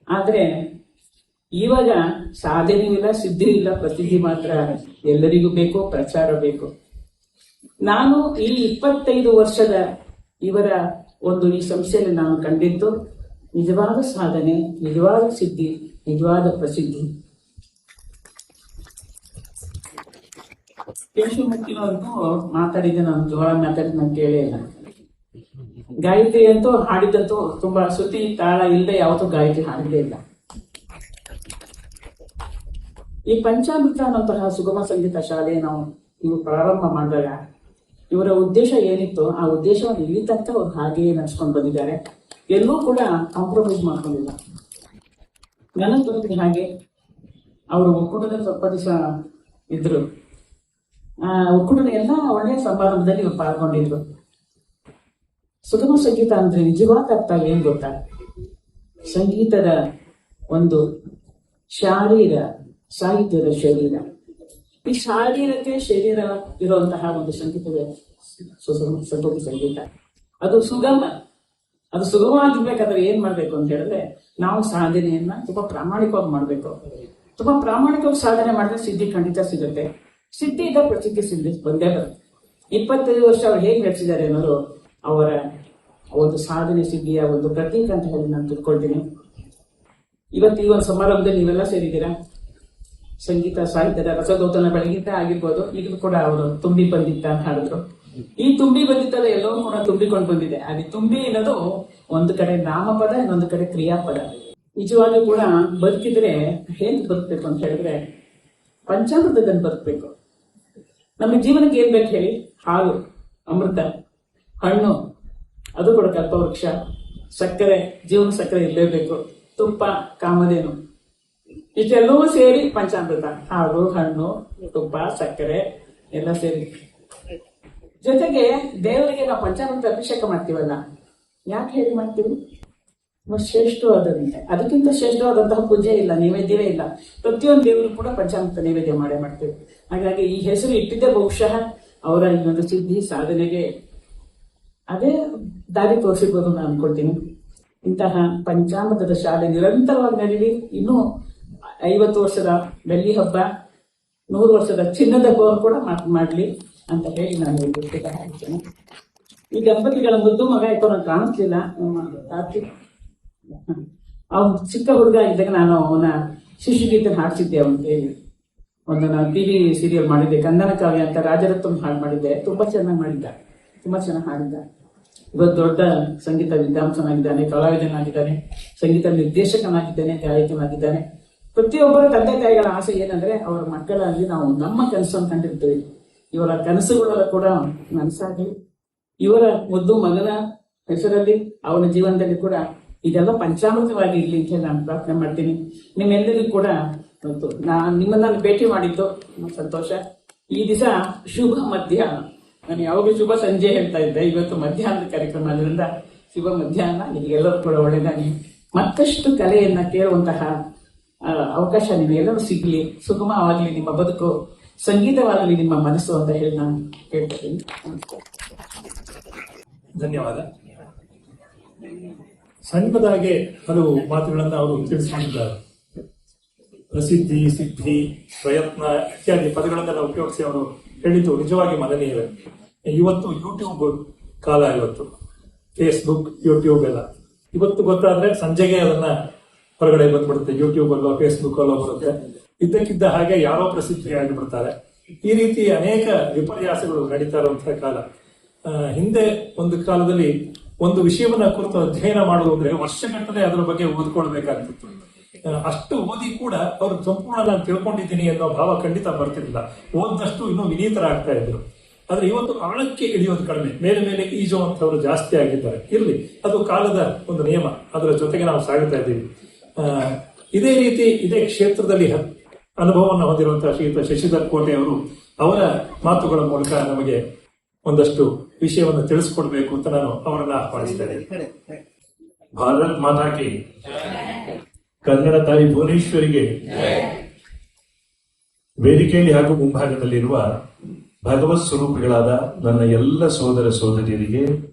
ಆದ್ರೆ ಇವಾಗ ಸಾಧನೆ ಇಲ್ಲ, ಸಿದ್ಧಿ ಇಲ್ಲ, ಪ್ರಸಿದ್ಧಿ ಮಾತ್ರ ಎಲ್ಲರಿಗೂ ಬೇಕು, ಪ್ರಚಾರ ಬೇಕು. ನಾನು ಈ 25 ವರ್ಷದ ಇವರ ಒಂದು ಈ ಸಂಸ್ಥೆಯಲ್ಲಿ ನಾನು ಕಂಡಿದ್ದು ನಿಜವಾದ ಸಾಧನೆ, ನಿಜವಾದ ಸಿದ್ಧಿ, ನಿಜವಾದ ಪ್ರಸಿದ್ಧಿ. ಕೇಶವಮೂರ್ತಿನವರಂತೂ ಮಾತಾಡಿದ ನಾನು ಜೋಳ ಮಾತಾಡಿ ನಾನು ಕೇಳೇ ಇಲ್ಲ. ಗಾಯತ್ರಿ ಅಂತೂ ಹಾಡಿದಂತೂ ತುಂಬಾ ಶ್ರುತಿ ತಾಳ ಇಲ್ಲದೆ ಯಾವತ್ತೂ ಗಾಯತ್ರಿ ಹಾಡಲೇ ಇಲ್ಲ. ಈ ಪಂಚಾಮೃತ ಅನ್ನುವಂತಹ ಸುಗಮ ಸಂಗೀತ ಶಾಲೆ ಇವು ಪ್ರಾರಂಭ ಮಾಡಿದಾಗ ಇವರ ಉದ್ದೇಶ ಏನಿತ್ತು, ಆ ಉದ್ದೇಶವನ್ನು ಇಲ್ಲಿ ತನಕ ಅವ್ರು ಹಾಗೆಯೇ ನಡೆಸ್ಕೊಂಡು ಬಂದಿದ್ದಾರೆ. ಎಲ್ಲೂ ಕೂಡ ಕಾಂಪ್ರಮೈಸ್ ಮಾಡ್ಕೊಂಡಿಲ್ಲ. ನನಗೆ ಗೊತ್ತಿದೆ ಹಾಗೆ ಅವರು ಒಕ್ಕೂಟದಲ್ಲಿ ಸ್ವಲ್ಪ ದಿವಸ ಇದ್ರು. ಒಕ್ಕೂಟದ ಎಲ್ಲ ಒಳ್ಳೆಯ ಸಮಾರಂಭದಲ್ಲಿ ಇವ್ರು ಪಾಲ್ಗೊಂಡಿದ್ರು. ಸುಗಮ ಸಂಗೀತ ಅಂದ್ರೆ ನಿಜವಾದ ಅರ್ಥ ಏನ್ ಗೊತ್ತಾ? ಸಂಗೀತದ ಒಂದು ಶಾರೀರ, ಸಾಹಿತ್ಯದ ಶರೀರ. ಈ ಶಾರೀರಕ್ಕೆ ಶರೀರ ಇರುವಂತಹ ಒಂದು ಸಂಗೀತವೇ ಸುಗಮ ಸಂಗೀತ. ಅದು ಸುಗಮ. ಅದು ಸುಗಮವಾಗಿರ್ಬೇಕಾದ್ರೆ ಏನ್ ಮಾಡ್ಬೇಕು ಅಂತ ಹೇಳಿದ್ರೆ, ನಾವು ಸಾಧನೆಯನ್ನ ತುಂಬಾ ಪ್ರಾಮಾಣಿಕವಾಗಿ ಮಾಡ್ಬೇಕು. ತುಂಬಾ ಪ್ರಾಮಾಣಿಕವಾಗಿ ಸಾಧನೆ ಮಾಡಿದ್ರೆ ಸಿದ್ಧಿ ಖಂಡಿತ ಸಿಗುತ್ತೆ. ಸಿದ್ಧಿಯಿಂದ ಪ್ರಸಿದ್ಧಿ ಸಿದ್ಧಿ ಬಂದೇ ಬರುತ್ತೆ. 25 ವರ್ಷ ಅವ್ರು ಹೇಗೆ ನಡೆಸಿದ್ದಾರೆ ಅನ್ನೋದು ಅವರ ಒಂದು ಸಾಧನೆ ಸಿದ್ಧಿಯ ಒಂದು ಪ್ರತೀಕ ಅಂತ ಹೇಳಿ ನಾನು ತಿಳ್ಕೊಳ್ತೀನಿ. ಇವತ್ತು ಈ ಒಂದು ಸಮಾರಂಭದಲ್ಲಿ ನೀವೆಲ್ಲ ಸೇರಿದ್ದೀರಾ. ಸಂಗೀತ ಸಾಹಿತ್ಯದ ರಸದೌತಣ ಬೆಳಗಿಂದ ಆಗಿರ್ಬೋದು. ಈಗಲೂ ಕೂಡ ಅವರು ತುಂಬಿ ಬಂದಿತ್ತ ಅಂತ ಹೇಳಿದ್ರು. ಈ ತುಂಬಿ ಬಂದಿತ್ತದ ಎಲ್ಲವೂ ಕೂಡ ತುಂಬಿಕೊಂಡು ಬಂದಿದೆ. ಅಲ್ಲಿ ತುಂಬಿ ಅನ್ನೋದು ಒಂದು ಕಡೆ ನಾಮಪದ, ಇನ್ನೊಂದು ಕಡೆ ಕ್ರಿಯಾಪದ. ನಿಜವಾಗ್ಲೂ ಕೂಡ ಬದುಕಿದ್ರೆ ಹೇಗೆ ಬದುಕಬೇಕು ಅಂತ ಹೇಳಿದ್ರೆ ಪಂಚಾಮೃತದಲ್ಲಿ ಬದುಕಬೇಕು. ನಮ್ಮ ಜೀವನಕ್ಕೆ ಏನ್ ಬೇಕು ಹೇಳಿ? ಹಾಲು, ಅಮೃತ, ಹಣ್ಣು, ಅದು ಕೂಡ ಕಲ್ಪವೃಕ್ಷ, ಸಕ್ಕರೆ, ಜೀವನ ಸಕ್ಕರೆ ಇರಲೇಬೇಕು, ತುಪ್ಪ, ಕಾಮಧೇನು, ಇಷ್ಟೆಲ್ಲವೂ ಸೇರಿ ಪಂಚಾಮೃತ. ಹಾಲು, ಹಣ್ಣು, ತುಪ್ಪ, ಸಕ್ಕರೆ ಎಲ್ಲ ಸೇರಿ. ಜೊತೆಗೆ ದೇವರಿಗೆ ನಾವು ಪಂಚಾಮೃತ ಅಭಿಷೇಕ ಮಾಡ್ತೀವಲ್ಲ, ಯಾಕೆ ಹೇಳಿ ಮಾಡ್ತೀವಿ? ಶ್ರೇಷ್ಠವಾದಂತೆ, ಅದಕ್ಕಿಂತ ಶ್ರೇಷ್ಠವಾದಂತಹ ಪೂಜೆ ಇಲ್ಲ, ನೈವೇದ್ಯವೇ ಇಲ್ಲ. ಪ್ರತಿಯೊಂದು ದೇವರು ಕೂಡ ಪಂಚಾಮೃತ ನೈವೇದ್ಯ ಮಾಡೇ ಮಾಡ್ತೀವಿ. ಹಾಗಾಗಿ ಈ ಹೆಸರು ಇಟ್ಟಿದ್ದೇ ಬಹುಶಃ ಅವರ ಇನ್ನೊಂದು ಸಿದ್ಧಿ ಸಾಧನೆಗೆ ಅದೇ ದಾರಿ ತೋರಿಸಿರ್ಬೋದು ನಾನು ಅನ್ಕೊಳ್ತೀನಿ. ಇಂತಹ ಪಂಚಾಮೃತದ ಶಾಲೆ ನಿರಂತರವಾಗಿ ನಡೀಲಿ. ಇನ್ನೂ 50 ವರ್ಷದ ಬೆಳ್ಳಿ ಹಬ್ಬ, 100 ವರ್ಷದ ಚಿನ್ನದ ಹಬ್ಬವನ್ನು ಕೂಡ ಮಾಡ್ಲಿ ಅಂತ ಹೇಳಿ ನಾನು ಹೇಳ್ತೇನೆ. ಈ ದಂಪತಿಗಳ ಮುದ್ದು ಮಗ ಆಯ್ತು ನನಗೆ ಕಾಣಿಸ್ಲಿಲ್ಲ. ಅವ್ನು ಚಿಕ್ಕ ಹುಡುಗ ಇದ್ದಾಗ ನಾನು ಅವನ ಶಿಶುಗೀತೆ ಹಾಡ್ಸಿದ್ದೆ. ಅವನಿಗೆ ಒಂದು ನಾನು ಟಿವಿ ಸೀರಿಯಲ್ ಮಾಡಿದ್ದೆ, ಕಂದನ ಕಾವ್ಯ ಅಂತ, ರಾಜರತ್ನ ಹಾಡು ಮಾಡಿದ್ದೆ. ತುಂಬಾ ಚೆನ್ನಾಗಿ ಮಾಡಿದ್ದ, ತುಂಬಾ ಚೆನ್ನಾಗಿ ಹಾಡಿದ್ದ. ಇವತ್ತು ದೊಡ್ಡ ಸಂಗೀತ ವಿದ್ವಾಂಸನಾಗಿದ್ದಾನೆ, ಕಲಾವಿದನಾಗಿದ್ದಾನೆ, ಸಂಗೀತ ನಿರ್ದೇಶಕನಾಗಿದ್ದಾನೆ, ಗಾಯಕನಾಗಿದ್ದಾನೆ. ಪ್ರತಿಯೊಬ್ಬರ ತಂದೆ ತಾಯಿಗಳ ಆಸೆ ಏನಂದ್ರೆ ಅವರ ಮಕ್ಕಳಲ್ಲಿ ನಾವು ನಮ್ಮ ಕನಸನ್ನು ಕಂಡಿರ್ತೀವಿ. ಇವರ ಕನಸುಗಳೆಲ್ಲ ಕೂಡ ನನಸಾಗಿ ಇವರ ಮುದ್ದು ಮಗನ ಹೆಸರಲ್ಲಿ ಅವನ ಜೀವನದಲ್ಲಿ ಕೂಡ ಇದೆಲ್ಲ ಪಂಚಾಮೃತವಾಗಿ ಇರ್ಲಿ ಅಂತ ನಾನು ಪ್ರಾರ್ಥನೆ ಮಾಡ್ತೀನಿ. ನಿಮ್ಮೆಲ್ಲರಿಗೂ ಕೂಡ ನಾನು ನಿಮ್ಮನ್ನ ಭೇಟಿ ಮಾಡಿದ್ದು ಸಂತೋಷ. ಈ ದಿವಸ ಶುಭ ಮಧ್ಯಾಹ್ನ. ನಾನು ಯಾವಾಗಲೂ ಶುಭ ಸಂಜೆ ಹೇಳ್ತಾ ಇದ್ದೆ, ಇವತ್ತು ಮಧ್ಯಾಹ್ನದ ಕಾರ್ಯಕ್ರಮ ಅದರಿಂದ ಶುಭ ಮಧ್ಯಾಹ್ನ. ನಿಮಗೆಲ್ಲರೂ ಕೂಡ ಒಳ್ಳೆಯದಾಗಿ ಮತ್ತಷ್ಟು ಕಲೆಯನ್ನ ಕೇಳುವಂತಹ ಅವಕಾಶ ನಿಮಗೆಲ್ಲರೂ ಸಿಗ್ಲಿ, ಸುಗಮವಾಗಲಿ ನಿಮ್ಮ ಬದುಕು, ಸಂಗೀತವಾಗಲಿ ನಿಮ್ಮ ಮನಸ್ಸು ಅಂತ ಹೇಳಿ ನಾನು ಕೇಳ್ತೀನಿ. ಧನ್ಯವಾದ. ಸಣ್ಣದಾಗೆ ಹಲವು ಮಾತುಗಳನ್ನ ಅವರು ತಿಳಿಸಿಕೊಂಡಿದ್ದಾರೆ. ಪ್ರಸಿದ್ಧಿ, ಸಿದ್ಧಿ, ಪ್ರಯತ್ನ ಇತ್ಯಾದಿ ಪದಗಳನ್ನೆಲ್ಲ ಉಪಯೋಗಿಸಿ ಅವರು ಹೇಳಿದ್ದು ನಿಜವಾಗಿ ಮನನೀಯವೇ. ಇವತ್ತು ಯೂಟ್ಯೂಬ್ ಕಾಲ, ಇವತ್ತು ಫೇಸ್ಬುಕ್, ಯೂಟ್ಯೂಬ್ ಎಲ್ಲ ಇವತ್ತು ಗೊತ್ತಾದ್ರೆ ಸಂಜೆಗೆ ಅದನ್ನ ಹೊರಗಡೆ ಬಂದ್ಬಿಡುತ್ತೆ. ಯೂಟ್ಯೂಬ್ ಅಲ್ಲೋ ಫೇಸ್ಬುಕ್ ಅಲ್ಲೋ ಬರುತ್ತೆ. ಇದ್ದಕ್ಕಿದ್ದ ಹಾಗೆ ಯಾರೋ ಪ್ರಸಿದ್ಧಿಯಾಗಿ ಬಿಡ್ತಾರೆ. ಈ ರೀತಿ ಅನೇಕ ವಿಪರ್ಯಾಸಗಳು ನಡೀತಾ ಇರುವಂತಹ ಕಾಲ. ಹಿಂದೆ ಒಂದು ಕಾಲದಲ್ಲಿ ಒಂದು ವಿಷಯವನ್ನ ಕುರಿತು ಅಧ್ಯಯನ ಮಾಡುವುದ್ರೆ ವರ್ಷಗಟ್ಟಲೆ ಅದರ ಬಗ್ಗೆ ಓದ್ಕೊಳ್ಬೇಕಾಗ್ತಿತ್ತು. ಅಷ್ಟು ಓದಿ ಕೂಡ ಅವರು ಸಂಪೂರ್ಣ ನಾನು ತಿಳ್ಕೊಂಡಿದ್ದೀನಿ ಅನ್ನೋ ಭಾವ ಖಂಡಿತ ಬರ್ತಿರ್ಲಿಲ್ಲ. ಓದ್ದಷ್ಟು ಇನ್ನೂ ವಿನೀತರಾಗ್ತಾ ಇದ್ರು. ಆದ್ರೆ ಇವತ್ತು ಆಳಕ್ಕೆ ಇಳಿಯೋದು ಕಡಿಮೆ, ಮೇಲೆ ಮೇಲೆ ಈಜುವಂತವರು ಜಾಸ್ತಿ ಆಗಿದ್ದಾರೆ. ಇರ್ಲಿ, ಅದು ಕಾಲದ ಒಂದು ನಿಯಮ. ಅದರ ಜೊತೆಗೆ ನಾವು ಸಾಗುತ್ತಾ ಇದ್ದೀವಿ. ಇದೇ ರೀತಿ ಇದೇ ಕ್ಷೇತ್ರದಲ್ಲಿ ಅನುಭವವನ್ನು ಹೊಂದಿರುವಂತಹ ಶ್ರೀಯುತ ಶಶಿಧರ್ ಕೋಟೆ ಅವರು ಅವರ ಮಾತುಗಳ ಮೂಲಕ ನಮಗೆ ಒಂದಷ್ಟು ವಿಷಯವನ್ನು ತಿಳಿಸ್ಕೊಡ್ಬೇಕು ಅಂತ ನಾನು ಅವರನ್ನ ಆಹ್ವಾನಿಸ್ತೇನೆ. ಭಾರತ್ ಮಾತಾ ಕಿ, ಕನ್ನಡ ತಾಯಿ ಭುವನೇಶ್ವರಿಗೆ, ವೇದಿಕೆಯಲ್ಲಿ ಹಾಗೂ ಮುಂಭಾಗದಲ್ಲಿರುವ ಭಗವತ್ ಸ್ವರೂಪಿಗಳಾದ ನನ್ನ ಎಲ್ಲ ಸೋದರ ಸೋದರಿಯರಿಗೆ,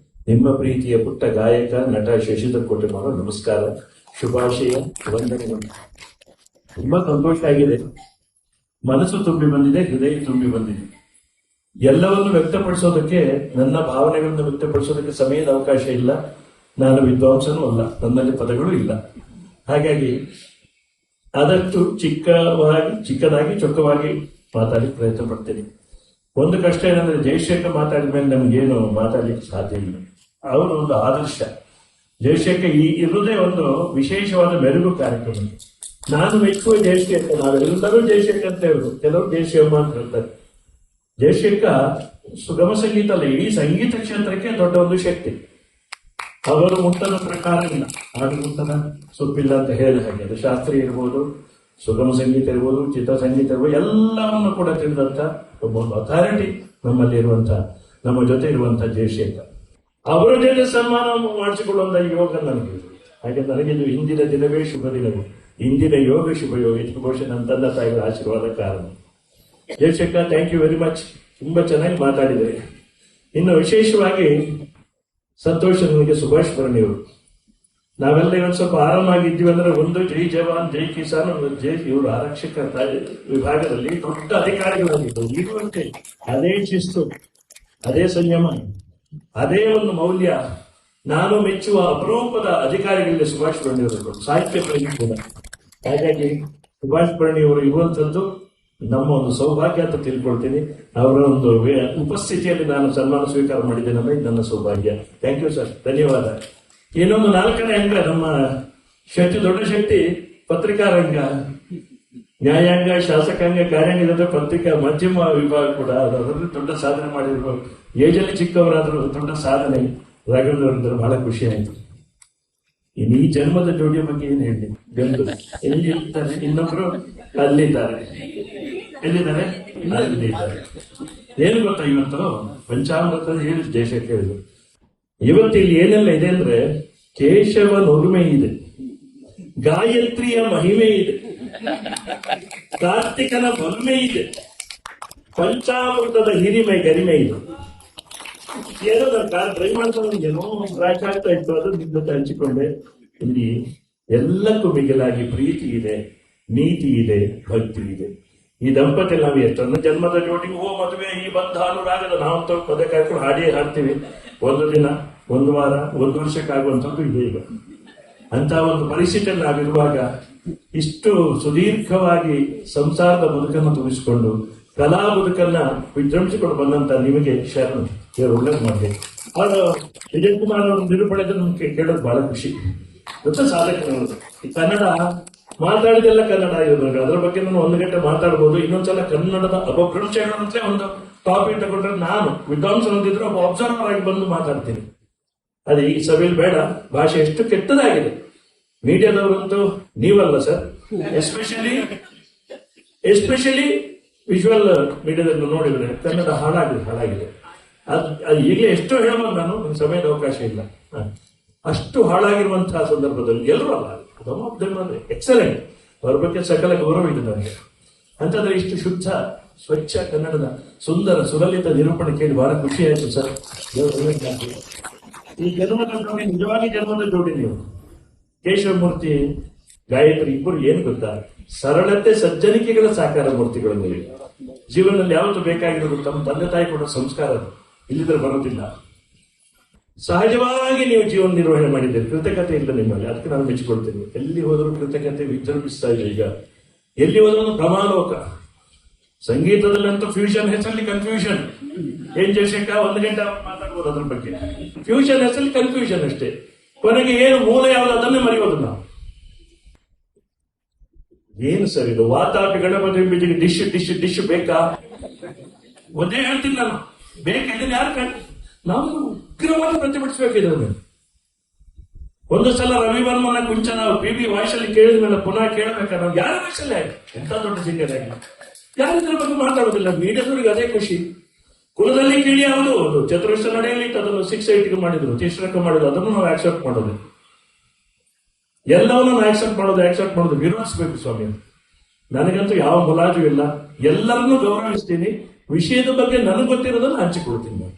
ನಿಮ್ಮ ಪ್ರೀತಿಯ ಪುಟ್ಟ ಗಾಯಕ ನಟ ಶಶಿಧರ್ ಕೋಟೆ ಅವರ ನಮಸ್ಕಾರ, ಶುಭಾಶಯ, ವಂದನೆಗಳು. ತುಂಬಾ ಸಂತೋಷ ಆಗಿದೆ. ಮನಸ್ಸು ತುಂಬಿ ಬಂದಿದೆ, ಹೃದಯ ತುಂಬಿ ಬಂದಿದೆ. ಎಲ್ಲವನ್ನು ವ್ಯಕ್ತಪಡಿಸೋದಕ್ಕೆ, ನನ್ನ ಭಾವನೆಗಳನ್ನು ವ್ಯಕ್ತಪಡಿಸೋದಕ್ಕೆ ಸಮಯದ ಅವಕಾಶ ಇಲ್ಲ. ನಾನು ವಿದ್ವಾಂಸನೂ ಅಲ್ಲ, ನನ್ನಲ್ಲಿ ಪದಗಳು ಇಲ್ಲ. ಹಾಗಾಗಿ ಆದಷ್ಟು ಚಿಕ್ಕದಾಗಿ ಚೊಕ್ಕವಾಗಿ ಮಾತಾಡಿ ಪ್ರಯತ್ನ ಪಡ್ತೇನೆ. ಒಂದು ಕಷ್ಟ ಏನಂದ್ರೆ, ಜಯಶೇಖರ್ ಮಾತಾಡಿದ ಮೇಲೆ ನಮ್ಗೇನು ಮಾತಾಡ್ಲಿಕ್ಕೆ ಸಾಧ್ಯ ಇಲ್ಲ. ಅವರು ಒಂದು ಆದರ್ಶ. ಜಯಶೇಖರ್ ಇರುವುದೇ ಒಂದು ವಿಶೇಷವಾದ ಮೆರುಗು ಕಾರ್ಯಕ್ರಮ. ನಾನು ಮೆಚ್ಚುವ ಜಯಶೇಖರ್, ನಾವೆಲ್ಲರೂ ಜಯಶೇಖರ್ ಅಂತ ಹೇಳುದು, ಕೆಲವರು ಜಯಶಿವಮ್ಮ ಅಂತ ಹೇಳ್ತಾರೆ. ಜಯಶೇಖರ್ ಸುಗಮ ಸಂಗೀತ ಅಲ್ಲ, ಇಡೀ ಸಂಗೀತ ಕ್ಷೇತ್ರಕ್ಕೆ ದೊಡ್ಡ ಒಂದು ಶಕ್ತಿ. ಅವರು ಮುಟ್ಟದ ಪ್ರಕಾರ ಇಲ್ಲ, ಹಾಡು ಮುಟ್ಟದ ಸೊಪ್ಪಿಲ್ಲ ಅಂತ ಹೇಳಿದ ಹಾಗೆ. ಅದು ಶಾಸ್ತ್ರೀಯ ಇರ್ಬೋದು, ಸುಗಮ ಸಂಗೀತ ಇರ್ಬೋದು, ಚಿತ್ರ ಸಂಗೀತ ಇರ್ಬೋದು, ಎಲ್ಲವನ್ನು ಕೂಡ ತಿಳಿದಂತ ಒಬ್ಬ ಅಥಾರಿಟಿ ನಮ್ಮಲ್ಲಿ ಇರುವಂತ, ನಮ್ಮ ಜೊತೆ ಇರುವಂತ ಜಯಶೇಖರ್ ಅವರ ಜೊತೆ ಸನ್ಮಾನ ಮಾಡಿಸಿಕೊಳ್ಳುವಂತ ಯೋಗ ನನಗೆ. ಹಾಗೆ ನನಗಿದು ಇಂದಿನ ದಿನವೇ ಶುಭ ದಿನವು, ಇಂದಿನ ಯೋಗ ಶುಭ ಯೋಗ. ಇದು ಬಹುಶಃ ನನ್ನ ತಂದೆ ತಾಯಿಗಳ ಆಶೀರ್ವಾದ ಕಾರಣ. Jayashekar, thank you very much. ತುಂಬಾ ಚೆನ್ನಾಗಿ ಮಾತಾಡಿದರೆ. ಇನ್ನು ವಿಶೇಷವಾಗಿ ಸಂತೋಷ ನನಗೆ ಸುಭಾಷ್ ಭರಣಿಯವರು. ನಾವೆಲ್ಲ ಇವತ್ತು ಸ್ವಲ್ಪ ಆರಾಮಾಗಿದ್ದೀವಿ ಅಂದ್ರೆ ಒಂದು ಜೈ ಜವಾನ್ ಜೈ ಕಿಸಾನ್, ಇವರು ಆರಕ್ಷಕ ವಿಭಾಗದಲ್ಲಿ ದೊಡ್ಡ ಅಧಿಕಾರಿಗಳಾಗಿದ್ದರು. ಇರುವಂತೆ ಅದೇ ಶಿಸ್ತು, ಅದೇ ಸಂಯಮ, ಅದೇ ಒಂದು ಮೌಲ್ಯ ನಾನು ಮೆಚ್ಚುವ ಅಪರೂಪದ ಅಧಿಕಾರಿಗಳಿಗೆ ಸುಭಾಷ್ ಭರಣಿಯವರು, ಸಾಹಿತ್ಯ ಪ್ರೇಮಿ ಕೂಡ. ಹಾಗಾಗಿ ಸುಭಾಷ್ ಭರಣಿಯವರು ಇರುವಂತದ್ದು ನಮ್ಮ ಒಂದು ಸೌಭಾಗ್ಯ ಅಂತ ತಿಳ್ಕೊಳ್ತೀನಿ. ಅವರ ಒಂದು ಉಪಸ್ಥಿತಿಯಲ್ಲಿ ನಾನು ಸನ್ಮಾನ ಸ್ವೀಕಾರ ಮಾಡಿದ್ದೇನೆ, ಇದು ನನ್ನ ಸೌಭಾಗ್ಯ. ಥ್ಯಾಂಕ್ ಯು ಸರ್, ಧನ್ಯವಾದ. ಇನ್ನೊಂದು 4ನೇ ಅಂಗ ನಮ್ಮ ಶಕ್ತಿ, ದೊಡ್ಡ ಶಕ್ತಿ ಪತ್ರಿಕಾ ರಂಗ, ನ್ಯಾಯಾಂಗ, ಶಾಸಕಾಂಗ, ಕಾರ್ಯಾಂಗದ ಪತ್ರಿಕಾ ಮಾಧ್ಯಮ ವಿಭಾಗ ಕೂಡ ಅದರಲ್ಲಿ ದೊಡ್ಡ ಸಾಧನೆ ಮಾಡಿರುವ, ಏಜಲ್ಲಿ ಚಿಕ್ಕವರಾದರೂ ದೊಡ್ಡ ಸಾಧನೆ ರಾಘವೇಂದ್ರ ಬಹಳ ಖುಷಿ ಆಯಿತು. ಇನ್ನು ಈ ಜನ್ಮದ ಜೋಡಿಯ ಬಗ್ಗೆ ಏನು ಹೇಳಿ, ಗಂಡು ಎಲ್ಲಿರ್ತಾರೆ, ಇನ್ನೊಬ್ರು ಅಲ್ಲಿದ್ದಾರೆ, ಎಲ್ಲಿದ್ದಾರೆ, ಅಲ್ಲಿದ್ದಾರೆ. ಏನು ಗೊತ್ತಾ, ಇವತ್ತು ಪಂಚಾಮೃತ ಹೇಳಿ ದೇಶ ಕೇಳಿದ್ರು. ಇವತ್ತು ಇಲ್ಲಿ ಏನೆಲ್ಲ ಇದೆ ಅಂದ್ರೆ, ಕೇಶವನ ಉರುಮೆ ಇದೆ, ಗಾಯತ್ರಿಯ ಮಹಿಮೆ ಇದೆ, ಕಾರ್ತಿಕನ ಬಲ್ಮೆ ಇದೆ, ಪಂಚಾಮೃತದ ಹಿರಿಮೆ ಗರಿಮೆ ಇದೆ. ಏನೋ ಕಾರ್ ಡ್ರೈವ್ ಮಾಡ್ಕೊಂಡು ಏನೋ ಕ್ರಾಶ್ ಆಗ್ತಾ ಇತ್ತು, ಅದು ನಿಮ್ ಜೊತೆ ಹಂಚಿಕೊಂಡೆ. ಇಲ್ಲಿ ಎಲ್ಲಕ್ಕೂ ಮಿಗಿಲಾಗಿ ಪ್ರೀತಿ ಇದೆ, ನೀತಿ ಇದೆ, ಭಕ್ತಿ ಇದೆ. ಈ ದಂಪತಿ ನಾವು ಎಷ್ಟೊಂದು ಜನ್ಮದ ಜೋಡಿ, ಮದುವೆ, ಈ ಬಂಧ ಅನುರಾಗದ ನಾವು ಪದ ಕಾಯ್ಕೊಂಡು ಹಾಡಿಯೇ ಹಾಡ್ತೀವಿ. ಒಂದು ದಿನ, ಒಂದು ವಾರ, ಒಂದು ವರ್ಷಕ್ಕಾಗುವಂಥದ್ದು ಇದೆ ಈಗ. ಅಂತ ಒಂದು ಪರಿಸ್ಥಿತಿಯಲ್ಲಿ ನಾವಿರುವಾಗ ಇಷ್ಟು ಸುದೀರ್ಘವಾಗಿ ಸಂಸಾರದ ಬದುಕನ್ನು ತುಂಬಿಸಿಕೊಂಡು ಕಲಾ ಬದುಕನ್ನ ವಿಜೃಂಭಿಸಿಕೊಂಡು ಬಂದಂತ ನಿಮಗೆ ಶರಣು, ಇವರು ಒಳ್ಳೇದು ಮಾಡಬೇಕು. ಅವರು ವಿಜಯ್ ಕುಮಾರ್ ಅವರು ನಿರೂಪಣೆ ನಮ್ಗೆ ಕೇಳೋದು ಬಹಳ ಖುಷಿ. ದೊಡ್ಡ ಸಾಧಕರು. ಈ ಕನ್ನಡ ಮಾತಾಡಿದೆಲ್ಲ ಕನ್ನಡ ಇರೋದು, ಅದರ ಬಗ್ಗೆ ನಾನು 1 ಗಂಟೆ ಮಾತಾಡ್ಬೋದು. ಇನ್ನೊಂದ್ಸಲ ಕನ್ನಡದ ಅಪಭ್ರಂಶಗಳು ಅಂತ ಒಂದು ಟಾಪಿಕ್ ತಗೊಂಡ್ರೆ ನಾನು ವಿದ್ವಾಂಸರು ಹೊಂದಿದ್ರು ಒಬ್ಬ ಅಬ್ಸರ್ವರ್ ಆಗಿ ಬಂದು ಮಾತಾಡ್ತೀನಿ. ಅದು ಈ ಸಭೆಯಲ್ಲಿ ಬೇಡ. ಭಾಷೆ ಎಷ್ಟು ಕೆಟ್ಟದಾಗಿದೆ. ಮೀಡಿಯಾದವರಂತೂ ನೀವಲ್ಲ ಸರ್, ಎಸ್ಪೆಷಲಿ ವಿಜುವಲ್ ಮೀಡಿಯಾದಲ್ಲಿ ನೋಡಿದ್ರೆ ಕನ್ನಡ ಹಾಳಾಗಿದೆ. ಅದು ಈಗಲೇ ಎಷ್ಟೋ ಹೇಳ್ಬೋದು ನಾನು, ನನ್ನ ಸಮಯದ ಅವಕಾಶ ಇಲ್ಲ. ಅಷ್ಟು ಹಾಳಾಗಿರುವಂತಹ ಸಂದರ್ಭದಲ್ಲಿ ಎಲ್ಲರೂ ಅಲ್ಲ, ಎಕ್ಸಲೆಂಟ್, ಅವ್ರ ಬಗ್ಗೆ ಸಕಲ ಗೌರವ ಇದೆ ನನಗೆ. ಅಂತಂದ್ರೆ ಇಷ್ಟು ಶುದ್ಧ ಸ್ವಚ್ಛ ಕನ್ನಡದ ಸುಂದರ ಸುಲಲಿತ ನಿರೂಪಣೆ ಕೇಳಿ ಬಹಳ ಖುಷಿ ಆಯ್ತು ಸರ್. ಈ ಜನ್ಮದ ಜೋಡಿ ನಿಜವಾಗಿ ಜನ್ಮದ ಜೋಡಿ ನೀವು. ಕೇಶವಮೂರ್ತಿ, ಗಾಯತ್ರಿ ಇಬ್ಬರು ಏನು ಗೊತ್ತಾ, ಸರಳತೆ ಸಜ್ಜನಿಕೆಗಳ ಸಾಕಾರ ಮೂರ್ತಿಗಳು. ನೀವು ಜೀವನದಲ್ಲಿ ಯಾವತ್ತು ಬೇಕಾಗಿರೋದು ತಮ್ಮ ತಂದೆ ತಾಯಿ ಕೊಡೋ ಸಂಸ್ಕಾರ, ಇಲ್ಲಿದ್ರೆ ಬರೋದಿಲ್ಲ. ಸಹಜವಾಗಿ ನೀವು ಜೀವನ ನಿರ್ವಹಣೆ ಮಾಡಿದ್ದೀರಿ, ಕೃತಜ್ಞತೆ ಇಲ್ಲ ನಿಮ್ಮಲ್ಲಿ, ಅದಕ್ಕೆ ನಾನು ಮೆಚ್ಚಿಕೊಳ್ತೇನೆ. ಎಲ್ಲಿ ಹೋದರೂ ಕೃತಜ್ಞತೆ ವಿಜೃಂಭಿಸ್ತಾ ಇದೆ. ಈಗ ಎಲ್ಲಿ ಹೋದ್ರೂ ಪ್ರಮಾಲೋಕ. ಸಂಗೀತದಲ್ಲಂತೂ ಫ್ಯೂಷನ್ ಹೆಸರಲ್ಲಿ ಕನ್ಫ್ಯೂಷನ್. ಏನ್ ಜಯಶೇಖರ್ 1 ಗಂಟೆ ಮಾತಾಡ್ಬೋದು ಅದ್ರ ಬಗ್ಗೆ. ಫ್ಯೂಷನ್ ಹೆಸರಲ್ಲಿ ಕನ್ಫ್ಯೂಷನ್ ಅಷ್ಟೇ. ಕೊನೆಗೆ ಏನು ಮೂಲ ಯಾವುದು ಅದನ್ನೇ ಮರೆಯೋದು ನಾವು. ಏನು ಸರ್ ಇದು? ವಾತಾಪಿ ಗಣಪತಿ ಬಿಜಿಗೆ ಡಿಶ್ ಬೇಕಾ? ಒಂದೇ ಹೇಳ್ತೀನಿ ನಾನು, ಬೇಕಾ? ಇದನ್ನ ಯಾರು ನಾವು ಉಗ್ರವಾಗಿ ಪ್ರತಿಭಟಿಸಬೇಕಿದೆ. ಒಂದು ಸಲ ರವಿ ವರ್ಮನ ಕುಂಚ ನಾವು PB ವಾಯ್ಸಲ್ಲಿ ಕೇಳಿದ ಮೇಲೆ ಪುನಃ ಕೇಳಬೇಕಾ? ನಾವು ಯಾರ ವಾಯ್ಸಲ್ಲೇ ಎಂತ ದೊಡ್ಡ ಸಿಂಗರ್ ಆಗಿ ಯಾರು ಇದ್ರ ಬಗ್ಗೆ ಮಾತಾಡೋದಿಲ್ಲ. ಮೀಡಿಯಾದವ್ರಿಗೆ ಅದೇ ಖುಷಿ. ಕುಲದಲ್ಲಿ ಕಿಳಿ ಯಾವುದು ಚತುರ್ಥ ನಡೆಯಲಿ, ಅದನ್ನು 6-8 ಮಾಡಿದ್ರು, ತಿಶ್ರಕ ಮಾಡಿದ್ರು, ಅದನ್ನು ನಾವು ಆಕ್ಸೆಪ್ಟ್ ಮಾಡೋದು. ಎಲ್ಲವನ್ನೂ ನಾವು ಆಕ್ಸೆಪ್ಟ್ ಮಾಡೋದು ವಿರೋಧಿಸಬೇಕು ಸ್ವಾಮಿ. ನನಗಂತೂ ಯಾವ ಮುಲಾಜು ಇಲ್ಲ, ಎಲ್ಲರನ್ನೂ ಗೌರವಿಸ್ತೀನಿ. ವಿಷಯದ ಬಗ್ಗೆ ನನಗೆ ಗೊತ್ತಿರೋದನ್ನು ಹಂಚಿಕೊಳ್ತೀನಿ. ನಾನು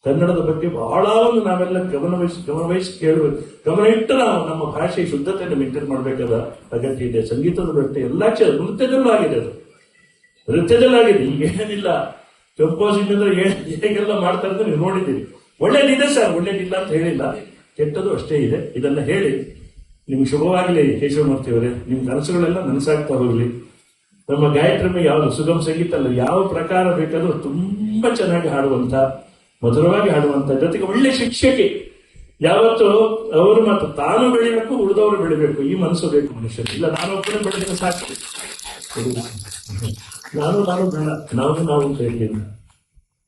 ಕನ್ನಡದ ಬಗ್ಗೆ ಬಹಳ ಒಂದು ನಾವೆಲ್ಲ ಗಮನವಹಿಸಿ ಕೇಳಬೇಕು. ಗಮನ ಇಟ್ಟು ನಾವು ನಮ್ಮ ಭಾಷೆ ಶುದ್ಧತೆಯನ್ನು ಮೇಂಟೈನ್ ಮಾಡಬೇಕಾದ ಅಗತ್ಯ ಇದೆ. ಸಂಗೀತದಲ್ಲೂ ಅಷ್ಟೇ, ಎಲ್ಲ ನೃತ್ಯದಲ್ಲೂ ಆಗಿದೆ. ಅದು ನೃತ್ಯದಲ್ಲಾಗಿದೆ. ಈಗ ಏನಿಲ್ಲ, ಕಂಪೋಸಿಂಗ್ ಅಂದ್ರೆ ಹೇಗೆಲ್ಲ ಮಾಡ್ತಾರೆ ಅಂತ ನೀವು ನೋಡಿದ್ದೀರಿ. ಒಳ್ಳೇದಿದೆ ಸರ್, ಒಳ್ಳೇದಿಲ್ಲ ಅಂತ ಹೇಳಿಲ್ಲ, ಕೆಟ್ಟದ್ದು ಅಷ್ಟೇ ಇದೆ. ಇದನ್ನ ಹೇಳಿ ನಿಮ್ಗೆ ಶುಭವಾಗಲಿ ಕೇಶವಮೂರ್ತಿ ಅವರೇ. ನಿಮ್ ಕನಸುಗಳೆಲ್ಲ ನನಸಾಗ್ತಾ ಹೋಗ್ಲಿ. ನಮ್ಮ ಗಾಯತ್ರಿ ಯಾವುದು ಸುಗಮ ಸಂಗೀತ ಅಲ್ಲ, ಯಾವ ಪ್ರಕಾರ ಬೇಕಾದ್ರೂ ತುಂಬಾ ಚೆನ್ನಾಗಿ ಹಾಡುವಂತ, ಮಧುರವಾಗಿ ಹಾಡುವಂತ, ಜೊತೆಗೆ ಒಳ್ಳೆ ಶಿಕ್ಷಕಿ. ಯಾವತ್ತು ಅವರು ಮತ್ತು ತಾನು ಬೆಳಿಬೇಕು, ಉಳಿದವರು ಬೆಳಿಬೇಕು, ಈ ಮನಸ್ಸು ಬೇಕು ಮನುಷ್ಯರು. ಇಲ್ಲ ನಾನು ಒಬ್ಬನೇ ಬೆಳೆದ್ರೆ ಸಾಕು, ನಾನು ಬೇಡ, ನಾವು ಅಂತ ಹೇಳ್ತೀನಿ.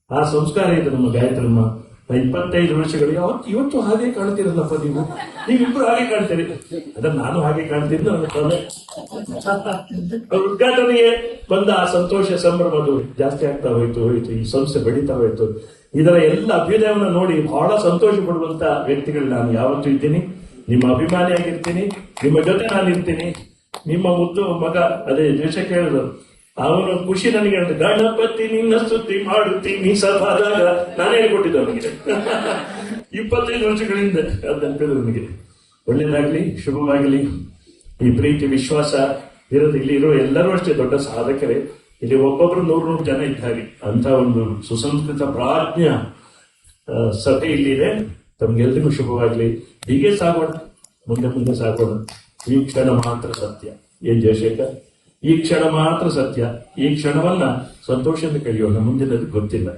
ಆ ಸಂಸ್ಕಾರ ಇದೆ ನಮ್ಮ ಗಾಯತ್ರಮ್ಮ. 25 ವರ್ಷಗಳಿಗೆ ಇವತ್ತು ಹಾಗೆ ಕಾಣ್ತೀರಲ್ಲಪ್ಪ ನೀವಿಬ್ರು ಹಾಗೆ ಕಾಣ್ತೀರಿ. ಅದನ್ನ ನಾನು ಹಾಗೆ ಕಾಣ್ತೀನಿ. ನನ್ನ ತೊಂದರೆ ಉದ್ಘಾಟನೆಗೆ ಬಂದ ಆ ಸಂತೋಷ ಸಂಭ್ರಮದು ಜಾಸ್ತಿ ಆಗ್ತಾ ಹೋಯ್ತು. ಈ ಸಂಸ್ಥೆ ಬೆಳೀತಾ ಹೋಯ್ತು. ಇದರ ಎಲ್ಲ ಅಭ್ಯುದಯವನ್ನು ನೋಡಿ ಬಹಳ ಸಂತೋಷ ಪಡುವಂತ ವ್ಯಕ್ತಿಗಳು ನಾನು ಯಾವತ್ತೂ ಇದ್ದೀನಿ. ನಿಮ್ಮ ಅಭಿಮಾನಿಯಾಗಿರ್ತೀನಿ, ನಿಮ್ಮ ಜೊತೆ ನಾನು ಇರ್ತೀನಿ. ನಿಮ್ಮ ಮುದ್ದು ಮಗ ಅದೇ ದೇಶ ಕೇಳಿದ್ರು, ಅವನ ಖುಷಿ ನನಗೆ ಹೇಳಿದೆ, ಗಣಪತಿ ನಿನ್ನ ಸ್ತುತಿ ಮಾಡುತ್ತೀನಿ ಸಭಾದಾಗ. ನಾನು ಹೇಳ್ಕೊಟ್ಟಿದ್ದೆ ಅವನಿಗೆ 25 ವರ್ಷಗಳಿಂದ. ಅದು ನೆನಪಿದ್ರು ನನಗೆ. ಒಳ್ಳೇದಾಗ್ಲಿ, ಶುಭವಾಗಲಿ. ಈ ಪ್ರೀತಿ ವಿಶ್ವಾಸ ಇರೋದು ಇಲ್ಲಿ ಇರೋ ಎಲ್ಲರೂ ಅಷ್ಟೇ ದೊಡ್ಡ ಸಾಧಕರೇ. ಇಲ್ಲಿ ಒಬ್ಬೊಬ್ರು 100 ಜನ ಇದ್ದಾರೆ ಅಂತ ಒಂದು ಸುಸಂಸ್ಕೃತ ಪ್ರಾಜ್ಞ ಸಭೆ ಇಲ್ಲಿದೆ. ತಮ್ಗೆಲ್ರಿಗೂ ಶುಭವಾಗ್ಲಿ. ಹೀಗೆ ಸಾಗೋಣ, ಮುಂದೆ ಸಾಗೋಣ. ಈ ಕ್ಷಣ ಮಾತ್ರ ಸತ್ಯ. ಏನ್ ಜಯಶೇಖರ್, ಈ ಕ್ಷಣ ಮಾತ್ರ ಸತ್ಯ. ಈ ಕ್ಷಣವನ್ನ ಸಂತೋಷದಿಂದ ಕಳೆಯೋಣ. ಮುಂದಿನದು ಗೊತ್ತಿಲ್ಲ,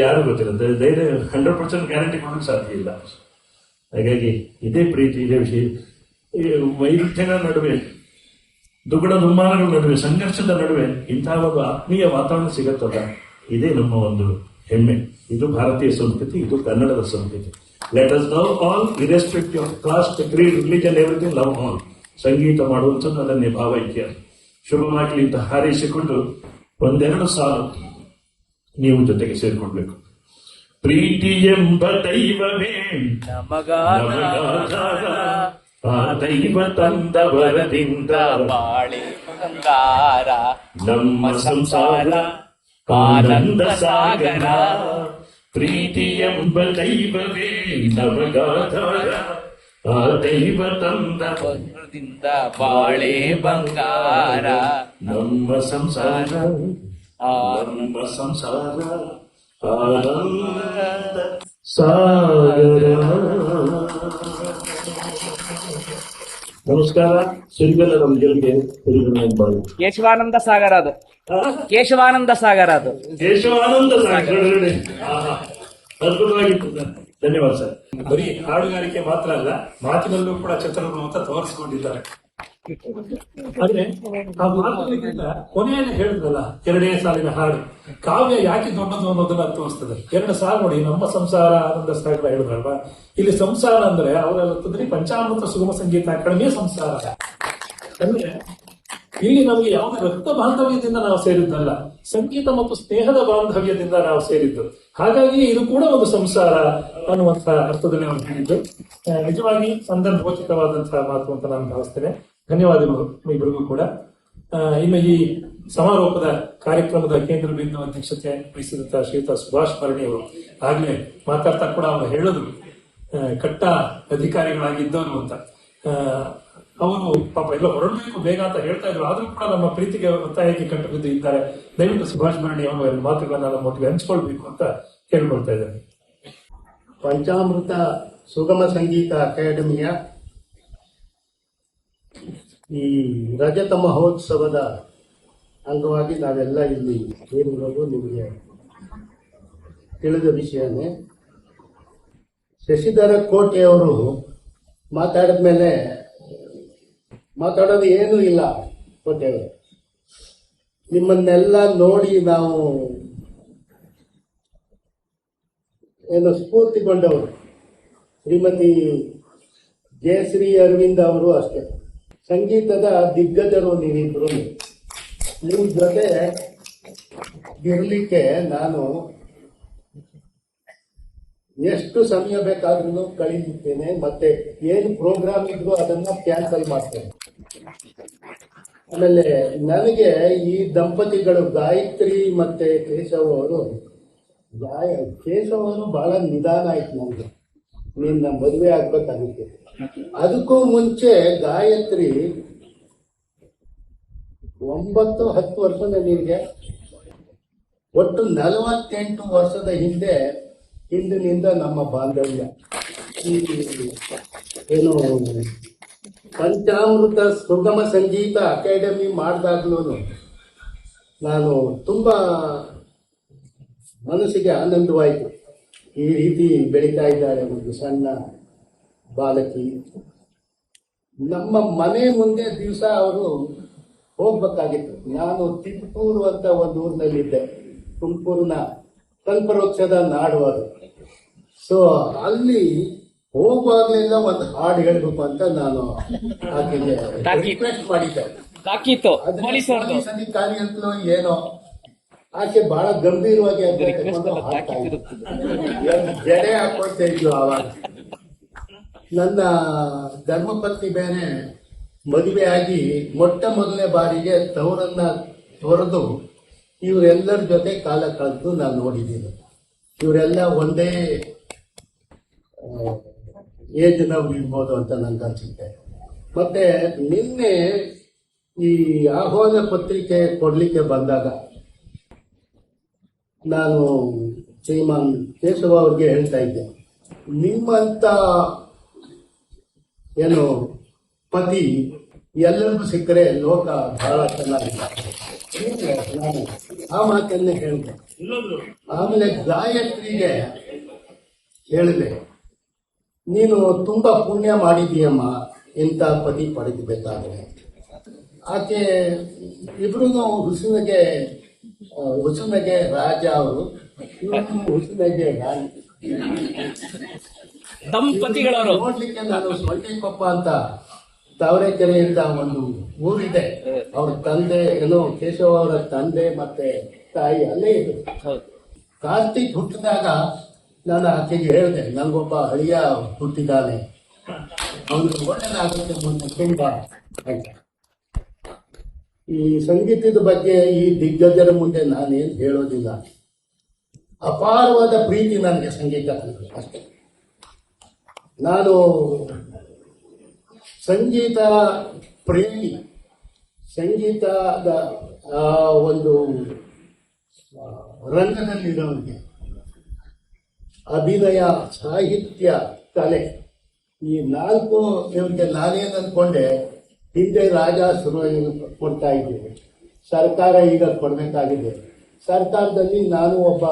ಯಾರು ಗೊತ್ತಿಲ್ಲ. ಧೈರ್ಯ 100% ಗ್ಯಾರಂಟಿ ಮಾಡೋಕೆ ಸಾಧ್ಯ ಇಲ್ಲ. ಹಾಗಾಗಿ ಇದೇ ಪ್ರೀತಿ, ಇದೇ ವಿಷಯ. ಈ ವೈರುಧ್ಯಗಳ ನಡುವೆ, ದುಗುಡ ದುಮ್ಮಾನಗಳ ನಡುವೆ, ಸಂಘರ್ಷದ ನಡುವೆ ಇಂತಹ ಒಂದು ಆತ್ಮೀಯ ವಾತಾವರಣ ಸಿಗತ್ತಲ್ಲ, ಇದೇ ನಮ್ಮ ಒಂದು ಹೆಮ್ಮೆ. ಇದು ಭಾರತೀಯ ಸಂಸ್ಕೃತಿ, ಇದು ಕನ್ನಡದ ಸಂಸ್ಕೃತಿ. Let us love all irrespective of caste, creed, religion, everything. Love all. ಸಂಗೀತ ಮಾಡುವಂಥದ್ದು ಅದನ್ನೇ ಭಾವೈಕ್ಯ. ಶುಭವಾಗಲಿ ಅಂತ ಹಾರೈಸಿಕೊಂಡು 1-2 ಸಾಲು ನೀವು ಜೊತೆಗೆ ಸೇರ್ಕೊಳ್ಬೇಕು. ಪ್ರೀತಿ ಎಂಬ ದೈವವೇ ನಮಗಾಧಾರ, ಆ ದೈವ ತಂದ ವರದಿಂದ ಬಾಳೆ ಬಂಗಾರ, ನಮ್ಮ ಸಂಸಾರ ಆನಂದ ಸಾಗರ. ಪ್ರೀತಿ ಎಂಬ ದೈವವೇ ನಮಗಾಧಾರ, ಆ ದೈವ ತಂದ ವರದಿಂದ ಬಾಳೆ ಬಂಗಾರ, ನಮ್ಮ ಸಂಸಾರ ನಮ್ಮ ಸಂಸಾರ ಆನಂದ ಸಾಗರ. ನಮಸ್ಕಾರ. ಸಿರಿಗಲ್ಲ ನಮ್ಮ ಗೆಲ್ಗೆ ಹಿರಿಗಳು. ಕೇಶವಾನಂದ ಸಾಗರ ಅದು, ಕೇಶವಾನಂದ ಸಾಗರ ಅದು. ಕೇಶವಾನಂದ ಸಾಗರ. ಅದ್ಭುತವಾಗಿತ್ತು. ಧನ್ಯವಾದ ಸರ್. ಬರೀ ಹಾಡುಗಾರಿಕೆ ಮಾತ್ರ ಅಲ್ಲ, ಮಾತಿನಲ್ಲೂ ಕೂಡ ಚತುರರು ಅಂತ ತೋರಿಸಿಕೊಂಡಿದ್ದಾರೆ. ಆದ್ರೆ ಆ ಮಾತುಗಳಿಗಿಂತ ಕೊನೆಯಲ್ಲಿ ಹೇಳಿದ್ರಲ್ಲ 2ನೇ ಸಾಲಿನ ಹಾಡು, ಕಾವ್ಯ ಯಾಕೆ ದೊಡ್ಡದು ಅನ್ನೋದನ್ನ ತೋರಿಸ್ತದೆ. 2 ಸಾಲು ನೋಡಿ, ನಮ್ಮ ಸಂಸಾರ ಆನಂದ ಸಾಗರ ಹೇಳಿದ್ರಲ್ವಾ. ಇಲ್ಲಿ ಸಂಸಾರ ಅಂದ್ರೆ ಅವರೆಲ್ಲ ಪಂಚಾಮೃತ ಸುಗಮ ಸಂಗೀತ ಅಕಾಡೆಮಿಯ ಸಂಸಾರ. ಅಂದ್ರೆ ಇಲ್ಲಿ ನಮಗೆ ಯಾವುದೇ ರಕ್ತ ಬಾಂಧವ್ಯದಿಂದ ನಾವು ಸೇರಿದ್ದಲ್ಲ, ಸಂಗೀತ ಮತ್ತು ಸ್ನೇಹದ ಬಾಂಧವ್ಯದಿಂದ ನಾವು ಸೇರಿದ್ದು. ಹಾಗಾಗಿ ಇದು ಕೂಡ ಒಂದು ಸಂಸಾರ ಅನ್ನುವಂಥ ಅರ್ಥದಲ್ಲಿ ಅವರು ಹೇಳಿದ್ದು ನಿಜವಾಗಿ ಸಂದರ್ಭೋಚಿತವಾದಂತಹ ಮಾತು ಅಂತ ನಾನು ಭಾವಿಸ್ತೇನೆ. ಧನ್ಯವಾದಗಳು ಇಬ್ಬರಿಗೂ ಕೂಡ. ಇನ್ನು ಈ ಸಮಾರೋಪದ ಕಾರ್ಯಕ್ರಮದ ಕೇಂದ್ರ ಬಿಂದು ಅಧ್ಯಕ್ಷತೆ ವಹಿಸಿದಂತಹ ಶ್ರೀಯುತ ಸುಭಾಷ್ ಭರಣಿ ಅವರು ಆಗ್ಲೇ ಮಾತಾಡ್ತಾ ಕೂಡ ಅವರು ಹೇಳಿದ್ರು, ಕಟ್ಟ ಅಧಿಕಾರಿಗಳಾಗಿದ್ದವರು ಅಂತ. ಅವರು ಪಾಪ ಎಲ್ಲ ಹೊರಡಬೇಕು ಬೇಗ ಅಂತ ಹೇಳ್ತಾ ಇದ್ರು. ಆದ್ರೂ ಕೂಡ ನಮ್ಮ ಪ್ರೀತಿಗೆ ಒತ್ತಾಯಕ್ಕೆ ಕಂಡು ಬಿದ್ದು ಇದ್ದಾರೆ. ದಯವಿಟ್ಟು ಸುಭಾಷ್ ಭರಣಿ ಅವರ ಮಾತುಗಳನ್ನ ನಮ್ಮೊಟ್ಟಿಗೆ ಹಂಚ್ಕೊಳ್ಬೇಕು ಅಂತ ಕೇಳ್ಕೊಳ್ತಾ ಇದ್ದಾರೆ. ಪಂಚಾಮೃತ ಸುಗಮ ಸಂಗೀತ ಅಕಾಡೆಮಿಯ ಈ ರಜತ ಮಹೋತ್ಸವದ ಅಂಗವಾಗಿ ನಾವೆಲ್ಲ ಇಲ್ಲಿ ಸೇರಿರೋದು ನಿಮಗೆ ತಿಳಿದ ವಿಷಯನೇ. ಶಶಿಧರ ಕೋಟೆಯವರು ಮಾತಾಡಿದ ಮೇಲೆ ಮಾತಾಡೋದು ಏನೂ ಇಲ್ಲ. ಕೋಟೆಯವರು ನಿಮ್ಮನ್ನೆಲ್ಲ ನೋಡಿ ನಾವು ಏನು ಸ್ಫೂರ್ತಿಗೊಂಡವರು. ಶ್ರೀಮತಿ ಜಯಶ್ರೀ ಅರವಿಂದ್ ಅವರು ಅಷ್ಟೇ, ಸಂಗೀತದ ದಿಗ್ಗಜರು ನೀವಿಬ್ರು. ನಿಮ್ಮ ಜೊತೆ ಇರಲಿಕ್ಕೆ ನಾನು ಎಷ್ಟು ಸಮಯ ಬೇಕಾದ್ರೂ ಕಳೀಲಿದ್ದೇನೆ. ಮತ್ತೆ ಏನು ಪ್ರೋಗ್ರಾಮ್ ಇದ್ರು ಅದನ್ನ ಕ್ಯಾನ್ಸಲ್ ಮಾಡ್ತೇನೆ. ಆಮೇಲೆ ನನಗೆ ಈ ದಂಪತಿಗಳು ಗಾಯತ್ರಿ ಮತ್ತೆ ಕೇಶವ್ ಅವರು, ಕೇಶವ್ ಅವರು ಬಹಳ ನಿಧಾನ ಆಯ್ತು ನನಗೆ, ನಿನ್ನ ಮದುವೆ ಆಗ್ಬೇಕಾಗಿತ್ತು. ಅದಕ್ಕೂ ಮುಂಚೆ ಗಾಯತ್ರಿ 9-10 ವರ್ಷದ ನಿನಗೆ, ಒಟ್ಟು 48 ವರ್ಷದ ಹಿಂದಿನಿಂದ ನಮ್ಮ ಬಾಂಧವ್ಯ. ಈ ಏನು ಪಂಚಾಮೃತ ಸುಗಮ ಸಂಗೀತ ಅಕಾಡೆಮಿ ಮಾಡಿದಾಗ್ಲೂ ನಾನು ತುಂಬಾ ಮನಸ್ಸಿಗೆ ಆನಂದವಾಯಿತು. ಈ ರೀತಿ ಬೆಳೀತಾ ಇದ್ದಾರೆ ಒಂದು ಸಣ್ಣ ಬಾಲಕಿ. ನಮ್ಮ ಮನೆ ಮುಂದೆ ದಿವಸ ಅವರು ಹೋಗ್ಬೇಕಾಗಿತ್ತು. ನಾನು ತಿಪಟೂರು ಅಂತ ಒಂದು ಊರಿನಲ್ಲಿದ್ದೆ, ತುಮಕೂರಿನ ಕಲ್ಪವೃಕ್ಷದ ನಾಡು ಅದು. ಸೊ ಅಲ್ಲಿ ಹೋಗುವಾಗ್ಲಿಂದ ಒಂದು ಹಾಡು ಹೇಳ್ಬೇಕು ಅಂತ ನಾನು ಆಕೆಗೆ ರಿಕ್ವೆಸ್ಟ್ ಮಾಡಿದ್ದೆ. ತಾಕೀತು ಆದ್ರೆ ಪೊಲೀಸರದು. ಪೊಲೀಸ್ ಅಧಿಕಾರಿ ಅಂತಲೋ ಏನೋ ಆಕೆ ಬಹಳ ಗಂಭೀರವಾಗಿ ಅದನ್ನ ತಗೊಂಡು ಹಾಡ್ತಾ ಇದ್ಲು. ಜಡೆ ಹಾಕೊಳ್ತಾ ಇದ್ಲು ಆವಾಗ. ನನ್ನ ಧರ್ಮಪತ್ನಿ ಬೇರೆ ಮದುವೆ ಆಗಿ ಮೊಟ್ಟ ಮೊದಲನೇ ಬಾರಿಗೆ ತವರನ್ನ ತೊರೆದು ಇವರೆಲ್ಲರ ಜೊತೆ ಕಾಲ ಕಳೆದು ನಾನು ನೋಡಿದ್ದೀನಿ. ಇವರೆಲ್ಲ ಒಂದೇ ಏಜ್ನವ್ರು ಇರ್ಬೋದು ಅಂತ ನನ್ಗೆ ಅನ್ಸುತ್ತೆ. ಮತ್ತೆ ನಿನ್ನೆ ಈ ಆಹ್ವಾನ ಪತ್ರಿಕೆ ಕೊಡ್ಲಿಕ್ಕೆ ಬಂದಾಗ ನಾನು ಶ್ರೀಮಾನ್ ಕೇಶವ ಅವ್ರಿಗೆ ಹೇಳ್ತಾ ಇದ್ದೆ, ನಿಮ್ಮಂತ ಏನು ಪತಿ ಎಲ್ಲರಿಗೂ ಸಿಕ್ಕರೆ ಲೋಕ ಬಹಳ ಚೆನ್ನಾಗಿದೆ. ನಾನು ಆ ಮಾತನ್ನೇ ಹೇಳಿದೆ. ಆಮೇಲೆ ಗಾಯತ್ರಿಗೆ ಹೇಳಿದೆ, ನೀನು ತುಂಬಾ ಪುಣ್ಯ ಮಾಡಿದೀಯಮ್ಮ ಇಂಥ ಪತಿ ಪಡೆಯಬೇಕಾದ್ರೆ. ಆಕೆ ಇಬ್ರು ಹುಸುನಗೆ ರಾಜ ಅವರು, ಹುಸುನಗೆ ರಾಣಿ. ದಂಪತಿಗಳವರು. ನೋಡ್ಲಿಕ್ಕೆ ನಾನು ಸೊಂಟೆಕೊಪ್ಪ ಅಂತ ತಾವರೆಕೆರೆಯಿಂದ ಒಂದು ಊರಿದೆ. ಅವ್ರ ತಂದೆ ಏನೋ ಕೇಶವ ಅವರ ತಂದೆ ಮತ್ತೆ ತಾಯಿ ಅಲ್ಲೇ ಇದ್ರು. ಕಾರ್ತಿಕ್ ಹುಟ್ಟಿದಾಗ ನಾನು ಆಕೆಗೆ ಹೇಳಿದೆ, ನನಗೊಬ್ಬ ಅಳಿಯ ಹುಟ್ಟಿದ್ದಾನೆ, ಅವನಿಗೆ ಒಳ್ಳೆಯದಾಗುತ್ತೆ ಮುಂದೆ ತುಂಬಾ ಅಂತ. ಈ ಸಂಗೀತದ ಬಗ್ಗೆ ಈ ದಿಗ್ಗಜರ ಮುಂದೆ ನಾನೇನು ಹೇಳೋದಿಲ್ಲ. ಅಪಾರವಾದ ಪ್ರೀತಿ ನನಗೆ ಸಂಗೀತ ಅಷ್ಟೇ. ನಾನು ಸಂಗೀತ ಪ್ರೇಮಿ. ಸಂಗೀತದ ಒಂದು ರಂಗದಲ್ಲಿರೋರಿಗೆ ಅಭಿನಯ, ಸಾಹಿತ್ಯ, ಕಲೆ ಈ ನಾಲ್ಕು ಇವರಿಗೆ ನಾನೇನು ಅಂದ್ಕೊಂಡೆ, ಹಿಂದೆ ರಾಜ ಕೊಡ್ತಾ ಇದ್ದೇವೆ, ಸರ್ಕಾರ ಈಗ ಕೊಡಬೇಕಾಗಿದೆ. ಸರ್ಕಾರದಲ್ಲಿ ನಾನು ಒಬ್ಬ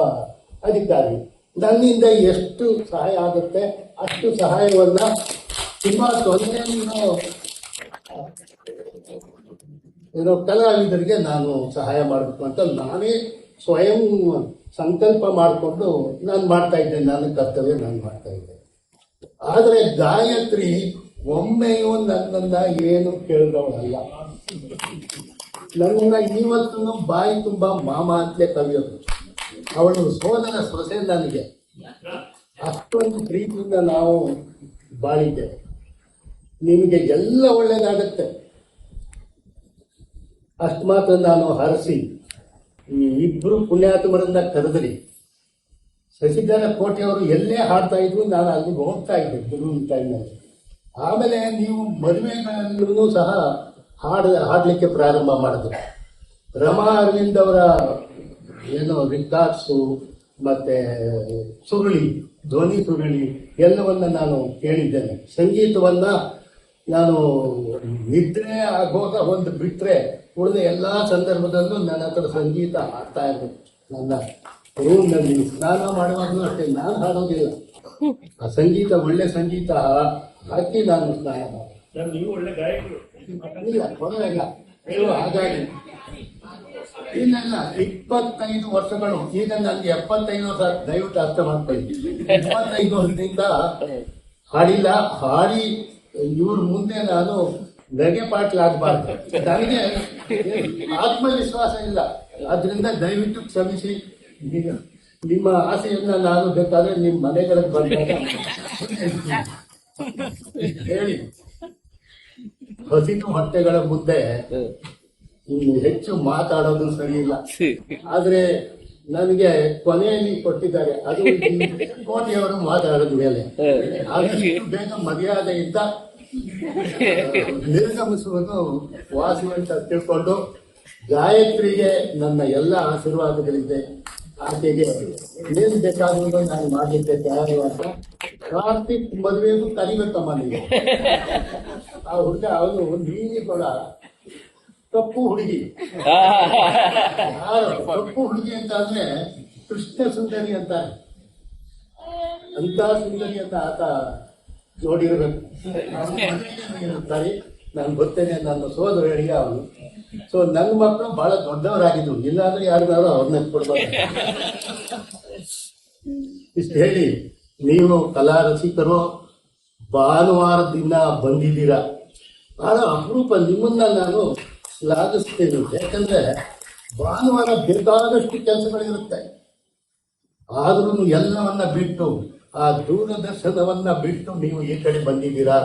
ಅಧಿಕಾರಿ, ನನ್ನಿಂದ ಎಷ್ಟು ಸಹಾಯ ಆಗುತ್ತೆ ಅಷ್ಟು ಸಹಾಯವನ್ನ ತುಂಬಾ ತೊಂದರೆಯನ್ನು ಕಲಾವಿದರಿಗೆ ನಾನು ಸಹಾಯ ಮಾಡಬೇಕು ಅಂತ ನಾನೇ ಸ್ವಯಂ ಸಂಕಲ್ಪ ಮಾಡಿಕೊಂಡು ನಾನು ಮಾಡ್ತಾ ಇದ್ದೆ. ನನ್ನ ಕರ್ತವ್ಯ ನಾನು ಮಾಡ್ತಾ ಇದ್ದೆ. ಆದರೆ ಗಾಯತ್ರಿ ಒಮ್ಮೆಯೂ ನನ್ನನ್ನ ಏನು ಕೇಳಿದವಳಲ್ಲ. ನನ್ನನ್ನ ಇವತ್ತು ಬಾಯಿ ತುಂಬಾ ಮಾಮ ಅಂತಲೇ ಕಲಿಯೋದು. ಅವಳು ಸೋದರ ಸೊಸೆ. ನನಗೆ ಅಷ್ಟೊಂದು ಪ್ರೀತಿಯಿಂದ ನಾವು ಬಾಳಿದ್ದೇವೆ. ನಿಮಗೆ ಎಲ್ಲ ಒಳ್ಳೇದಾಗತ್ತೆ ಅಷ್ಟು ಮಾತ್ರ ನಾನು ಹರಸಿ ಈ ಇಬ್ರು ಪುಣ್ಯಾತ್ಮರನ್ನ ಕರೆದ್ರಿ. ಶಶಿಧರ ಕೋಟೆಯವರು ಎಲ್ಲೇ ಹಾಡ್ತಾ ಇದ್ರು ನಾನು ಅಲ್ಲಿಗೆ ಹೋಗ್ತಾ ಇದ್ದೆ ಗುರುವಿನ ಟೈಮ್ನಲ್ಲಿ. ಆಮೇಲೆ ನೀವು ಮದುವೆಗಳಲ್ಲೂ ಸಹ ಹಾಡಲಿಕ್ಕೆ ಪ್ರಾರಂಭ ಮಾಡಿದ್ರು. ರಮಾ ಅರವಿಂದ್ ಅವರ ಏನೋ ರಿಕಾರ್ಡ್ಸು ಮತ್ತೆ ಸುರುಳಿ, ಧ್ವನಿ ಸುರುಳಿ ಎಲ್ಲವನ್ನ ನಾನು ಕೇಳಿದ್ದೇನೆ. ಸಂಗೀತವನ್ನ ನಾನು ನಿದ್ರೆ ಆಗೋಗ ಒಂದು ಬಿಟ್ರೆ ಉಳಿದ ಎಲ್ಲಾ ಸಂದರ್ಭದಲ್ಲೂ ನನ್ನ ಹತ್ರ ಸಂಗೀತ ಹಾಡ್ತಾ ಇರ್ಬೇಕು. ನನ್ನ ರೂಮ್ನಲ್ಲಿ ಸ್ನಾನ ಮಾಡುವಾಗಲೂ ಅಷ್ಟೇ, ನಾನು ಹಾಡೋದಿಲ್ಲ. ಆ ಸಂಗೀತ ಒಳ್ಳೆ ಸಂಗೀತ ಹಾಕಿ ನಾನು ಸ್ನಾನ ಮಾಡ್ತೀನಿ. ನೀವು ಒಳ್ಳೆ ಗಾಯಕರು. ಇಲ್ಲ ಪರವಾಗಿಲ್ಲ. ಹಾಗಾಗಿ ಇಲ್ಲ 25 ವರ್ಷಗಳು, ಈಗ ನನಗೆ 75 ವರ್ಷ. ದಯವಿಟ್ಟು ಅರ್ಥ ಮಾಡ್ಕೊಳ್ಳಿ. 25 ವರ್ಷದಿಂದ ಹಾಡಿಲ್ಲ. ಹಾಡಿ ಇವ್ರ ಮುಂದೆ ನಾನು ನಗೆ ಪಾಟ್ಲಾಗಬಾರ್ದು. ನನಗೆ ಆತ್ಮವಿಶ್ವಾಸ ಇಲ್ಲ. ಅದರಿಂದ ದಯವಿಟ್ಟು ಕ್ಷಮಿಸಿ. ನಿಮ್ಮ ಆಸೆಯನ್ನ ನಾನು ಬೇಕಾದ್ರೆ ನಿಮ್ಮ ಮನೆಗಳಿಗೆ ಬಂದಾಗ ಹೇಳಿ. ಹಸಿರು ಹೊಟ್ಟೆಗಳ ಮುಂದೆ ಇನ್ನು ಹೆಚ್ಚು ಮಾತಾಡೋದು ಸರಿ ಇಲ್ಲ. ಆದ್ರೆ ನನಗೆ ಕೊನೆಯಲ್ಲಿ ಕೊಟ್ಟಿದ್ದಾರೆ, ಅದು ಕೋಟೆಯವರು ಮಾತಾಡೋದ ಮೇಲೆ. ಆದಷ್ಟು ಬೇಗ ಮರ್ಯಾದೆಯಿಂದ ನಿರ್ಗಮಿಸುವುದು ವಾಸಿ ಅಂತ ತಿಳ್ಕೊಂಡು ಗಾಯತ್ರಿಗೆ ನನ್ನ ಎಲ್ಲ ಆಶೀರ್ವಾದಗಳಿದೆ. ಆಕೆಗೆ ಏನ್ ಬೇಕಾಗುವುದು ನಾನು ಮಾಡಲಿಕ್ಕೆ ತಯಾರು ಅಂತ. ಕಾರ್ತಿಕ್ ಮದುವೆಗೂ ಕರಿಬೇಕಮ್ಮ ನೀವು. ಆ ಹುಡುಗ ಅವನು ನೀಲಿ ಕೂಡ ಕಪ್ಪು ಹುಡುಗಿ. ಯಾರು ಕಪ್ಪು ಹುಡುಗಿ ಅಂತ ಅಂದ್ರೆ ಕೃಷ್ಣ ಸುಂದರಿ ಅಂತ, ಅಂತ ಸುಂದರಿ ಅಂತ ಆತ ನೋಡಿರ್ಬೇಕು. ನಾನು ಗೊತ್ತೇನೆ, ನನ್ನ ಸೋದರ ಹೇಳಿಗೆ ಅವನು. ಸೊ ನನ್ನ ಮಕ್ಕಳು ಬಹಳ ದೊಡ್ಡವರಾಗಿದ್ರು, ಇಲ್ಲಾಂದ್ರೆ ಯಾರಿಗಾದ್ರು ಅವ್ರನ್ನ ಕೊಡ್ಬಾರ್ದು. ಇಷ್ಟು ಹೇಳಿ, ನೀವು ಕಲಾ ರಸಿಕರು ಭಾನುವಾರದ ದಿನ ಬಂದಿದ್ದೀರಾ. ಬಹಳ ಅಪರೂಪ, ನಿಮ್ಮನ್ನ ನಾನು ಶ್ಲಾಘಿಸ್ತೇನೆ. ಯಾಕಂದ್ರೆ ಭಾನುವಾರ ಬೇಕಾದಷ್ಟು ಕೆಲಸಗಳಿರುತ್ತೆ, ಆದ್ರೂ ಎಲ್ಲವನ್ನ ಬಿಟ್ಟು, ಆ ದೂರದರ್ಶನವನ್ನ ಬಿಟ್ಟು ನೀವು ಈ ಕಡೆ ಬಂದಿದ್ದೀರಾ.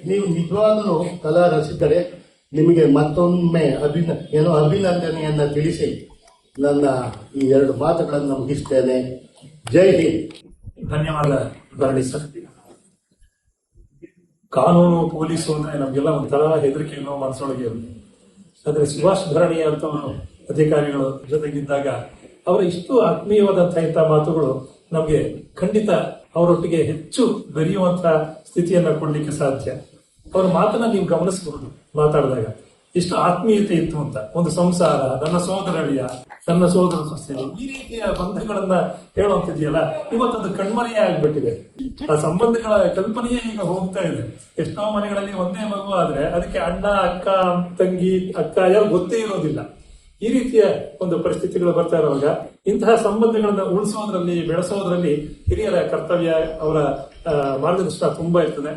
ನೀವು ನಿಜವಾಗ್ಲೂ ಕಲಾ ರಸಿಕರೇ. ನಿಮಗೆ ಮತ್ತೊಮ್ಮೆ ಅಭಿನಂದನೆಯನ್ನ ತಿಳಿಸಿ ನನ್ನ ಈ 2 ಮಾತುಗಳನ್ನು ಮುಗಿಸ್ತೇನೆ. ಜೈ ಹಿಂದ್. ಧನ್ಯವಾದ ಭರಣಿ ಸರ್. ಕಾನೂನು ಪೊಲೀಸು ಅಂದ್ರೆ ನಮ್ಗೆಲ್ಲ ಒಂಥರ ಹೆದರಿಕೆಯನ್ನು ಮನಸ್ಸೊಳಗೆ ಇರುತ್ತೆ. ಆದ್ರೆ ಸುಭಾಷ್ ಭರಣಿ ಅಂತವರು ಅಧಿಕಾರಿಗಳು ಜೊತೆಗಿದ್ದಾಗ ಅವರ ಇಷ್ಟು ಆತ್ಮೀಯವಾದಂತಹ ಇಂಥ ಮಾತುಗಳು ನಮ್ಗೆ ಖಂಡಿತ ಅವರೊಟ್ಟಿಗೆ ಹೆಚ್ಚು ಬೆರೆಯುವಂತಹ ಸ್ಥಿತಿಯನ್ನ ಕೊಡ್ಲಿಕ್ಕೆ ಸಾಧ್ಯ. ಅವರ ಮಾತನ್ನ ನೀವು ಗಮನಿಸಬಹುದು. ಮಾತಾಡಿದಾಗ ಎಷ್ಟು ಆತ್ಮೀಯತೆ ಇತ್ತು ಅಂತ. ಒಂದು ಸಂಸಾರ, ನನ್ನ ಸೋದರಳಿಯ, ನನ್ನ ಸೋದರ ಸೊಸೆ, ಈ ರೀತಿಯ ಬಂಧಗಳನ್ನ ಹೇಳುವಂತಿದೆಯಲ್ಲ, ಇವತ್ತದು ಕಣ್ಮರೆಯೇ ಆಗ್ಬಿಟ್ಟಿದೆ. ಆ ಸಂಬಂಧಗಳ ಕಲ್ಪನೆಯೇ ಈಗ ಹೋಗ್ತಾ ಇದೆ. ಎಷ್ಟೋ ಮನೆಗಳಲ್ಲಿ ಒಂದೇ ಮಗು ಆದ್ರೆ ಅದಕ್ಕೆ ಅಣ್ಣ, ಅಕ್ಕ, ತಂಗಿ, ಅಕ್ಕ ಯಾರು ಗೊತ್ತೇ ಇರೋದಿಲ್ಲ. ಈ ರೀತಿಯ ಒಂದು ಪರಿಸ್ಥಿತಿಗಳು ಬರ್ತಾ ಇರುವಾಗ ಇಂತಹ ಸಂಬಂಧಗಳನ್ನ ಉಳಿಸೋದ್ರಲ್ಲಿ, ಬೆಳೆಸೋದ್ರಲ್ಲಿ ಹಿರಿಯರ ಕರ್ತವ್ಯ, ಅವರ ಮಾರ್ಗದರ್ಶನ ತುಂಬಾ ಇರ್ತದೆ.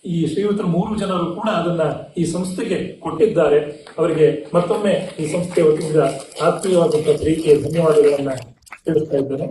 ಈ ಶ್ರೀಯುತರ 3 ಜನರು ಕೂಡ ಅದನ್ನ ಈ ಸಂಸ್ಥೆಗೆ ಕೊಟ್ಟಿದ್ದಾರೆ. ಅವರಿಗೆ ಮತ್ತೊಮ್ಮೆ ಈ ಸಂಸ್ಥೆಯ ವತಿಯಿಂದ ಆತ್ಮೀಯವಾದಂತಹ ಪ್ರೀತಿಯ ಧನ್ಯವಾದಗಳನ್ನ ತಿಳಿಸ್ತಾ ಇದ್ದೇನೆ.